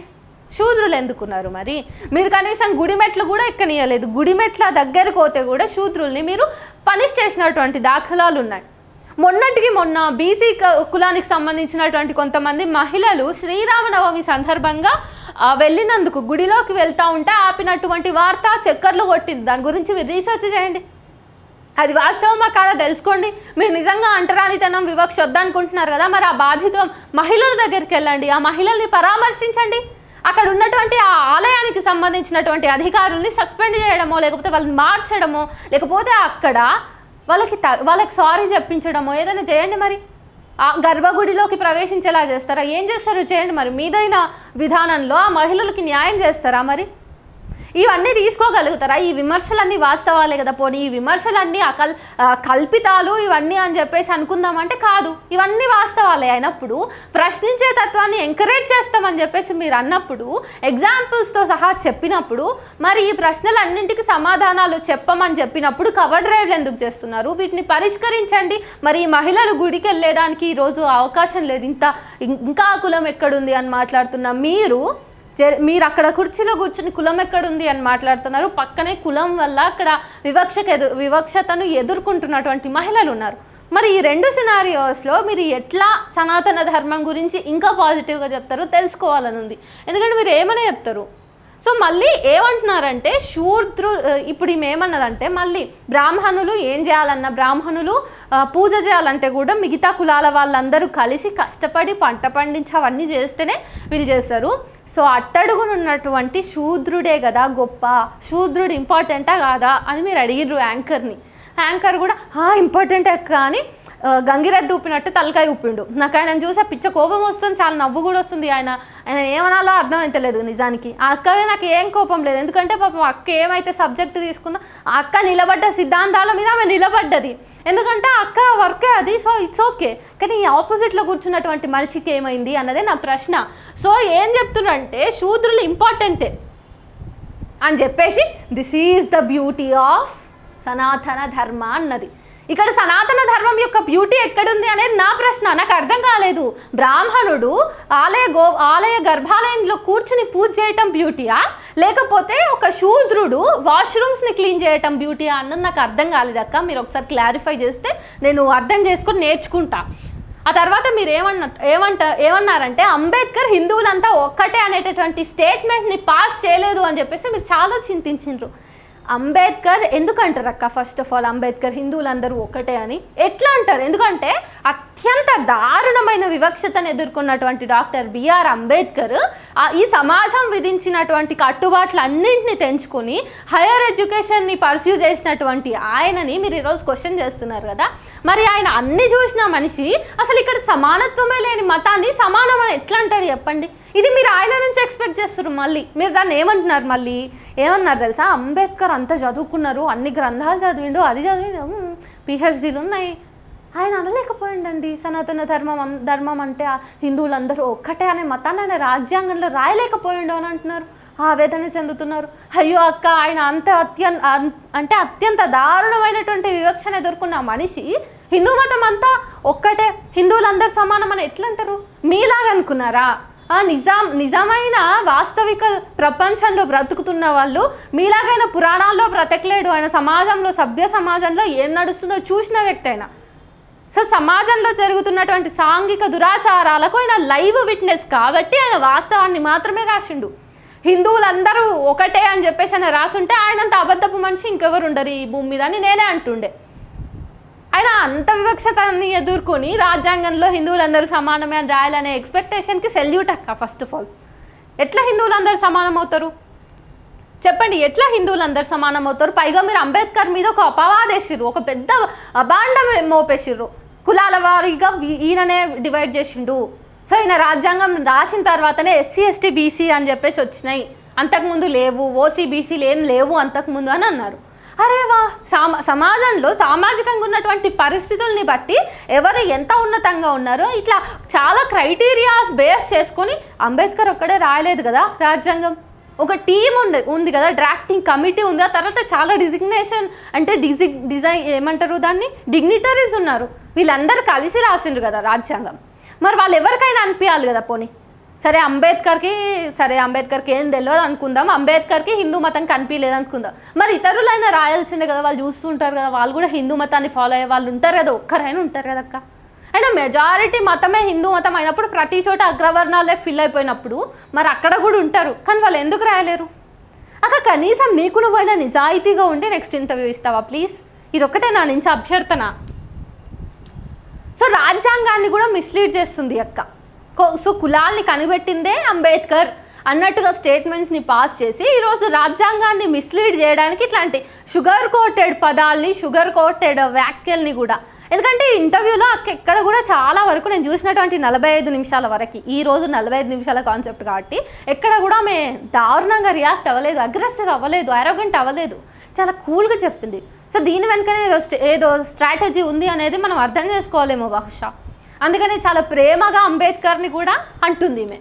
మీరు కనీసం గుడిమెట్లు కూడా ఎక్కనియలేదు. గుడిమెట్ల దగ్గరకు పోతే కూడా శూద్రుల్ని మీరు పనిష్ చేసినటువంటి దాఖలాలు ఉన్నాయి. మొన్నటికి మొన్న బీసీ కులానికి సంబంధించినటువంటి కొంతమంది మహిళలు శ్రీరామనవమి సందర్భంగా వెళ్ళినందుకు గుడిలోకి వెళ్తూ ఉంటే ఆపినటువంటి వార్త చక్కర్లు కొట్టింది. దాని గురించి మీరు రీసెర్చ్ చేయండి, అది వాస్తవమా కాదా తెలుసుకోండి. మీరు నిజంగా అంటరానితనం, వివక్ష వద్దనుకుంటున్నారు కదా, మరి ఆ బాధిత మహిళల దగ్గరికి వెళ్ళండి, ఆ మహిళల్ని పరామర్శించండి. అక్కడ ఉన్నటువంటి ఆ ఆలయానికి సంబంధించినటువంటి అధికారుల్ని సస్పెండ్ చేయడమో, లేకపోతే వాళ్ళని మార్చడమో, లేకపోతే అక్కడ వాళ్ళకి సారీ చెప్పించడమో ఏదైనా చేయండి. మరి ఆ గర్భగుడిలోకి ప్రవేశించేలా చేస్తారా? ఏం చేస్తారు చేయండి. మరి మీదైన విధానంలో ఆ మహిళలకి న్యాయం చేస్తారా? మరి ఇవన్నీ తీసుకోగలుగుతారా? ఈ విమర్శలన్నీ వాస్తవాలే కదా. పోనీ ఈ విమర్శలన్నీ కల్పితాలు ఇవన్నీ అని చెప్పేసి అనుకుందామంటే కాదు, ఇవన్నీ వాస్తవాలే అయినప్పుడు ప్రశ్నించే తత్వాన్ని ఎంకరేజ్ చేస్తామని చెప్పేసి మీరు అన్నప్పుడు, ఎగ్జాంపుల్స్తో సహా చెప్పినప్పుడు, మరి ఈ ప్రశ్నలన్నింటికి సమాధానాలు చెప్పమని చెప్పినప్పుడు కవర్ డ్రైవ్లు ఎందుకు చేస్తున్నారు? వీటిని పరిష్కరించండి. మరి ఈ మహిళలు గుడికి వెళ్ళడానికి ఈరోజు అవకాశం లేదు, ఇంకా కులం ఎక్కడుంది అని మాట్లాడుతున్న మీరు అక్కడ కుర్చీలో కూర్చుని కులం ఎక్కడుంది అని మాట్లాడుతున్నారు. పక్కనే కులం వల్ల అక్కడ వివక్షతను ఎదుర్కొంటున్నటువంటి మహిళలు ఉన్నారు. మరి ఈ రెండు సినారియోస్లో మీరు ఎట్లా సనాతన ధర్మం గురించి ఇంకా పాజిటివ్గా చెప్తారో తెలుసుకోవాలని ఉంది. ఎందుకంటే మీరు ఏమని చెప్తారు? సో మళ్ళీ ఏమంటున్నారంటే ఇప్పుడు ఈమె ఏమన్నదంటే, మళ్ళీ బ్రాహ్మణులు ఏం చేయాలన్నా, బ్రాహ్మణులు పూజ చేయాలంటే కూడా మిగతా కులాల వాళ్ళందరూ కలిసి కష్టపడి పంట పండించి అవన్నీ చేస్తేనే వీళ్ళు చేస్తారు. సో అట్టడుగునున్నటువంటి శూద్రుడే కదా గొప్ప, శూద్రుడు ఇంపార్టెంటా కాదా అని మీరు అడిగిర్రు యాంకర్ని. యాంకర్ కూడా ఇంపార్టెంట్ అక్క అని గంగిరెద్దు ఊపినట్టు తలకాయ ఊపిండు. నాకు ఆయన చూసే పిచ్చ కోపం వస్తుంది, చాలా నవ్వు కూడా వస్తుంది. ఆయన ఏమనాలో అర్థం అవుతలేదు నిజానికి. ఆ అక్కగా నాకు ఏం కోపం లేదు, ఎందుకంటే పాపం అక్క ఏమైతే సబ్జెక్ట్ తీసుకుందో ఆ అక్క నిలబడ్డ సిద్ధాంతాల మీద ఆమె నిలబడ్డది. ఎందుకంటే అక్క వర్కే అది, సో ఇట్స్ ఓకే. కానీ ఈ ఆపోజిట్లో కూర్చున్నటువంటి మనిషికి ఏమైంది అన్నదే నా ప్రశ్న. సో ఏం చెప్తున్నారంటే శూద్రులు ఇంపార్టెంటే అని చెప్పేసి this is the beauty of సనాతన ధర్మ అన్నది. ఇక్కడ సనాతన ధర్మం యొక్క బ్యూటీ ఎక్కడుంది అనేది నా ప్రశ్న, నాకు అర్థం కాలేదు. బ్రాహ్మణుడు ఆలయ గర్భాలయంలో కూర్చుని పూజ చేయటం బ్యూటీయా, లేకపోతే ఒక శూద్రుడు వాష్రూమ్స్ని క్లీన్ చేయటం బ్యూటీయా అన్నది నాకు అర్థం కాలేదక్క. మీరు ఒకసారి క్లారిఫై చేస్తే నేను అర్థం చేసుకొని నేర్చుకుంటా. ఆ తర్వాత మీరు ఏమన్నారంటే అంబేద్కర్ హిందువులంతా ఒక్కటే అనేటటువంటి స్టేట్మెంట్ని పాస్ చేయలేదు అని చెప్పేసి మీరు చాలా చింతించారు. అంబేద్కర్ ఎందుకు అంటారు అక్క? ఫస్ట్ ఆఫ్ ఆల్ అంబేద్కర్ హిందువులందరూ ఒకటే అని ఎట్లా అంటారు? ఎందుకంటే అత్యంత దారుణమైన వివక్షతను ఎదుర్కొన్నటువంటి డాక్టర్ బిఆర్ అంబేద్కర్ ఈ సమాజం విధించినటువంటి కట్టుబాట్లు అన్నింటినీ తెంచుకొని హైయర్ ఎడ్యుకేషన్ని పర్స్యూ చేసినటువంటి ఆయనని మీరు ఈరోజు క్వశ్చన్ చేస్తున్నారు కదా. మరి ఆయన అన్ని చూసిన మనిషి అసలు ఇక్కడ సమానత్వమే లేని మతాన్ని సమానం అని ఎట్లా అంటాడు చెప్పండి? ఇది మీరు ఆయన నుంచి ఎక్స్పెక్ట్ చేస్తారు. మళ్ళీ మీరు దాన్ని ఏమంటున్నారు? మళ్ళీ ఏమన్నారు తెలుసా? అంబేద్కర్ అంతా చదువుకున్నారు, అన్ని గ్రంథాలు చదివిండు, అది చదివిండు, పిహెచ్డీలు ఉన్నాయి, ఆయన అనలేకపోయిండండి సనాతన ధర్మం అంటే హిందువులందరూ ఒక్కటే అనే మతాన్ని ఆయన రాజ్యాంగంలో రాయలేకపోయిండు అని అంటున్నారు. ఆవేదన చెందుతున్నారు. అయ్యో అక్క, ఆయన అత్యంత దారుణమైనటువంటి వివక్షను ఎదుర్కొన్న మనిషి హిందూ మతం అంతా ఒక్కటే, హిందువులందరూ సమానం అని ఎట్లా అంటారు? మీలాగా అనుకున్నారా? నిజమైన వాస్తవిక ప్రపంచంలో బ్రతుకుతున్న వాళ్ళు మీలాగైనా పురాణాల్లో బ్రతకలేడు. ఆయన సమాజంలో, సభ్య సమాజంలో ఏం నడుస్తుందో చూసిన వ్యక్తి అయినా. సో సమాజంలో జరుగుతున్నటువంటి సాంఘిక దురాచారాలకు ఆయన లైవ్ విట్నెస్ కాబట్టి ఆయన వాస్తవాన్ని మాత్రమే రాసిండు. హిందువులందరూ ఒకటే అని చెప్పేసి ఆయన రాసుంటే ఆయనంత అబద్ధపు మనిషి ఇంకెవరు ఉండరు ఈ భూమి మీద అని నేనే అంటుండే. ఆయన అంత వివక్షతని ఎదుర్కొని రాజ్యాంగంలో హిందువులందరూ సమానమే అని రాయాలనే ఎక్స్పెక్టేషన్కి సెల్యూట్ అక్క. ఫస్ట్ ఆఫ్ ఆల్ ఎట్లా హిందువులందరూ సమానం అవుతారు చెప్పండి? ఎట్లా హిందువులందరూ సమానం అవుతారు? పైగా మీరు అంబేద్కర్ మీద ఒక అపవాదేసిర్రు, ఒక పెద్ద అభాండం మోపేసిర్రు. కులాల వారీగా ఈయననే డివైడ్ చేసిండు. సో ఈయన రాజ్యాంగం రాసిన తర్వాతనే ఎస్సీ ఎస్టీ బీసీ అని చెప్పేసి వచ్చినాయి, అంతకుముందు లేవు, ఓసీ బీసీలు ఏం లేవు అంతకుముందు అని అన్నారు. అరే వా, సమాజంలో సామాజికంగా ఉన్నటువంటి పరిస్థితుల్ని బట్టి ఎవరు ఎంత ఉన్నతంగా ఉన్నారో ఇట్లా చాలా క్రైటీరియాస్ బేస్ చేసుకొని అంబేద్కర్ ఒక్కడే రాయలేదు కదా రాజ్యాంగం. ఒక టీం ఉంది కదా, డ్రాఫ్టింగ్ కమిటీ ఉంది, ఆ తర్వాత చాలా డిజిగ్నేషన్ అంటే డిజైన్ ఏమంటారు దాన్ని, డిగ్నిటరీస్ ఉన్నారు, వీళ్ళందరూ కలిసి రాసిండ్రు కదా రాజ్యాంగం. మరి వాళ్ళు ఎవరికైనా అనిపించాలి కదా. పోనీ సరే అంబేద్కర్కి ఏం తెలియదు అనుకుందాం, అంబేద్కర్కి హిందూ మతం కనిపించలేదు అనుకుందాం, మరి ఇతరులైనా రాయాల్సిందే కదా, వాళ్ళు చూస్తుంటారు కదా, వాళ్ళు కూడా హిందూ మతాన్ని ఫాలో అయ్యే వాళ్ళు ఉంటారు కదా, ఒక్కరైనా ఉంటారు కదా అక్క. అయినా మెజారిటీ మతమే హిందూ మతం అయినప్పుడు ప్రతి చోట అగ్రవర్ణాలే ఫిల్ అయిపోయినప్పుడు మరి అక్కడ కూడా ఉంటారు, కానీ వాళ్ళు ఎందుకు రాయలేరు అక్క? కనీసం నీకు నువ్వైనా నిజాయితీగా ఉంటే నెక్స్ట్ ఇంటర్వ్యూ ఇస్తావా ప్లీజ్? ఇది ఒక్కటే నా నుంచి అభ్యర్థన. సో రాజ్యాంగాన్ని కూడా మిస్లీడ్ చేస్తుంది అక్క. సో కులాల్ని కనిపెట్టిందే అంబేద్కర్ అన్నట్టుగా స్టేట్మెంట్స్ని పాస్ చేసి ఈరోజు రాజ్యాంగాన్ని మిస్లీడ్ చేయడానికి ఇట్లాంటి షుగర్ కోటెడ్ పదాల్ని, షుగర్ కోటెడ్ వ్యాఖ్యల్ని కూడా. ఎందుకంటే ఇంటర్వ్యూలో ఎక్కడ కూడా చాలా వరకు నేను చూసినటువంటి 45 నిమిషాల వరకు, ఈ రోజు 45 నిమిషాల కాన్సెప్ట్ కాబట్టి ఎక్కడ కూడా ఆమె దారుణంగా రియాక్ట్ అవ్వలేదు, అగ్రెసివ్ అవ్వలేదు, అరోగెంట్ అవ్వలేదు, చాలా కూల్గా చెప్పింది. సో దీని వెనుకనే ఏదో స్ట్రాటజీ ఉంది అనేది మనం అర్థం చేసుకోవాలేమో బహుశా. అందుకని చాలా ప్రేమగా అంబేద్కర్ని కూడా అంటుంది ఈమె.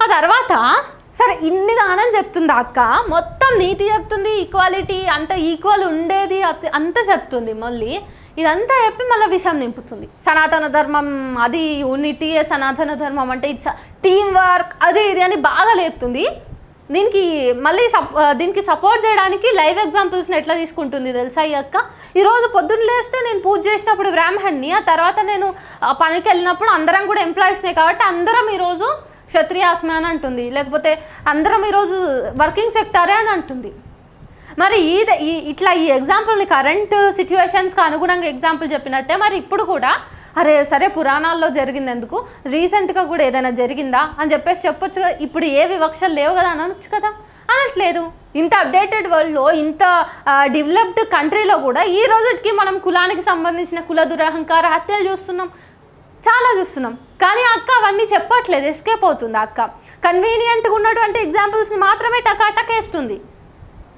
ఆ తర్వాత సరే ఇన్ని గానం చెప్తుంది అక్క, మొత్తం నీతి చెప్తుంది, ఈక్వాలిటీ అంత ఈక్వల్ ఉండేది అంత చెప్తుంది. మళ్ళీ ఇదంతా చెప్పి మళ్ళీ విషయం నింపుతుంది. సనాతన ధర్మం అది యూనిటీ, సనాతన ధర్మం అంటే ఇట్స్ టీమ్ వర్క్ అది ఇది అని బాగా లేపుతుంది. దీనికి సపోర్ట్ చేయడానికి లైవ్ ఎగ్జాంపుల్స్ని ఎట్లా తీసుకుంటుంది తెలుసా ఈ అక్క? ఈరోజు పొద్దున్న లేస్తే నేను పూజ చేసినప్పుడు బ్రాహ్మణ్ని, ఆ తర్వాత నేను పనికి వెళ్ళినప్పుడు అందరం కూడా ఎంప్లాయీస్నే కాబట్టి అందరం ఈరోజు క్షత్రియాస్మే అని అంటుంది, లేకపోతే అందరం ఈరోజు వర్కింగ్ సెక్టారే అని అంటుంది. మరి ఇట్లా ఈ ఎగ్జాంపుల్ని కరెంట్ సిచ్యువేషన్స్కి అనుగుణంగా ఎగ్జాంపుల్ చెప్పినట్టే మరి ఇప్పుడు కూడా అరే సరే పురాణాల్లో జరిగింది ఎందుకు, రీసెంట్గా కూడా ఏదైనా జరిగిందా అని చెప్పొచ్చు కదా. ఇప్పుడు ఏ వివక్షలు లేవు కదా అని అనొచ్చు కదా, అనట్లేదు. ఇంత అప్డేటెడ్ వరల్డ్లో, ఇంత డెవలప్డ్ కంట్రీలో కూడా ఈ రోజుకి మనం కులానికి సంబంధించిన కుల దురహంకార హత్యలు చాలా చూస్తున్నాం. కానీ అక్క అవన్నీ చెప్పట్లేదు, ఎస్కేప్ అవుతుంది అక్క. కన్వీనియంట్గా ఉన్నటువంటి ఎగ్జాంపుల్స్ని మాత్రమే టకాటకేస్తుంది.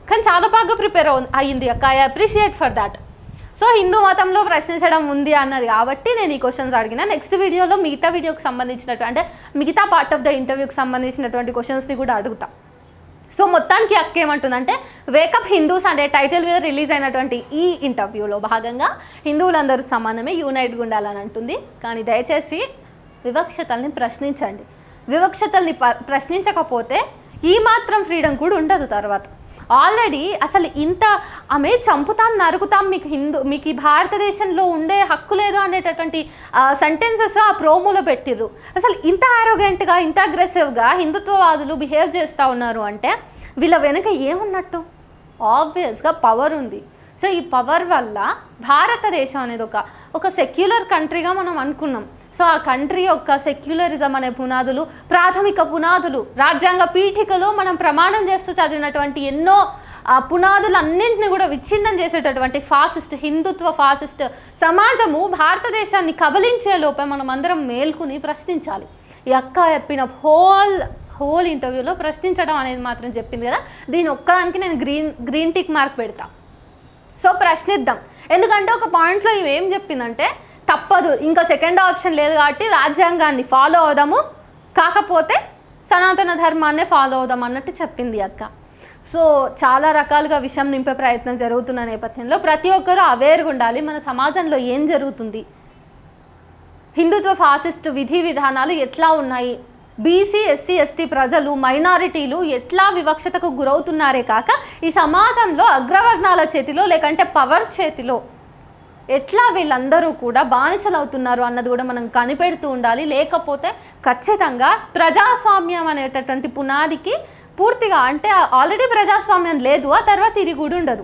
కానీ చాలా బాగా ప్రిపేర్ అయ్యింది అక్క, I appreciate for that. So Hindu మతంలో ప్రశ్నించడం ఉంది అన్నది కాబట్టి నేను ఈ క్వశ్చన్స్ అడిగిన. నెక్స్ట్ వీడియోలో మిగతా వీడియోకి సంబంధించినట్టు అంటే మిగతా పార్ట్ ఆఫ్ ద ఇంటర్వ్యూకి సంబంధించినటువంటి క్వశ్చన్స్ని కూడా అడుగుతా. సో మొత్తానికి అక్క ఏమంటుందంటే, వేకప్ హిందూస్ అనే టైటిల్ మీద రిలీజ్ అయినటువంటి ఈ ఇంటర్వ్యూలో భాగంగా హిందువులందరూ సమానమే, యూనైట్గా ఉండాలని అంటుంది. కానీ దయచేసి వివక్షతల్ని ప్రశ్నించండి. వివక్షతల్ని ప్రశ్నించకపోతే ఈ మాత్రం ఫ్రీడమ్ కూడా ఉండదు తర్వాత. ఆల్రెడీ అసలు ఇంత ఆమె చంపుతాం, నరుకుతాం, మీకు ఈ భారతదేశంలో ఉండే హక్కు లేదు అనేటటువంటి సెంటెన్సెస్ ఆ ప్రోమోలో పెట్టిర్రు. అసలు ఇంత ఆరోగెంట్గా, ఇంత అగ్రెసివ్గా హిందుత్వవాదులు బిహేవ్ చేస్తూ ఉన్నారు అంటే వీళ్ళ వెనుక ఏమున్నట్టు? ఆబ్వియస్గా పవర్ ఉంది. సో ఈ పవర్ వల్ల భారతదేశం అనేది ఒక సెక్యులర్ కంట్రీగా మనం అనుకున్నాం. సో ఆ కంట్రీ యొక్క సెక్యులరిజం అనే పునాదులు, ప్రాథమిక పునాదులు, రాజ్యాంగ పీఠికలో మనం ప్రమాణం చేస్తూ చదివినటువంటి ఎన్నో పునాదులన్నింటినీ కూడా విచ్ఛిన్నం చేసేటటువంటి హిందుత్వ ఫాసిస్ట్ సమాజము భారతదేశాన్ని కబలించే లోపే మనం అందరం మేల్కొని ప్రశ్నించాలి. ఈ అక్క చెప్పిన హోల్ ఇంటర్వ్యూలో ప్రశ్నించడం అనేది మాత్రం చెప్పింది కదా, దీని ఒక్కదానికి నేను గ్రీన్ టిక్ మార్క్ పెడతా. సో ప్రశ్నిద్దాం. ఎందుకంటే ఒక పాయింట్లో ఏం చెప్పిందంటే, తప్పదు ఇంకా సెకండ్ ఆప్షన్ లేదు కాబట్టి రాజ్యాంగాన్ని ఫాలో అవుదాము, కాకపోతే సనాతన ధర్మాన్నే ఫాలో అవుదాం అన్నట్టు చెప్పింది అక్క. సో చాలా రకాలుగా విషయం నింపే ప్రయత్నం జరుగుతున్న నేపథ్యంలో ప్రతి ఒక్కరూ అవేర్గా ఉండాలి. మన సమాజంలో ఏం జరుగుతుంది, హిందుత్వ ఫాసిస్ట్ విధి విధానాలు ఎట్లా ఉన్నాయి, బీసీ, ఎస్సీ, ఎస్టీ ప్రజలు, మైనారిటీలు ఎట్లా వివక్షతకు గురవుతున్నారే కాక ఈ సమాజంలో అగ్రవర్ణాల చేతిలో లేకంటే పవర్ చేతిలో ఎట్లా వీళ్ళందరూ కూడా బానిసలు అవుతున్నారు అన్నది కూడా మనం కనిపెడుతూ ఉండాలి. లేకపోతే ఖచ్చితంగా ప్రజాస్వామ్యం అనేటటువంటి పునాదికి పూర్తిగా, అంటే ఆల్రెడీ ప్రజాస్వామ్యం లేదు, ఆ తర్వాత ఇది కూడా ఉండదు.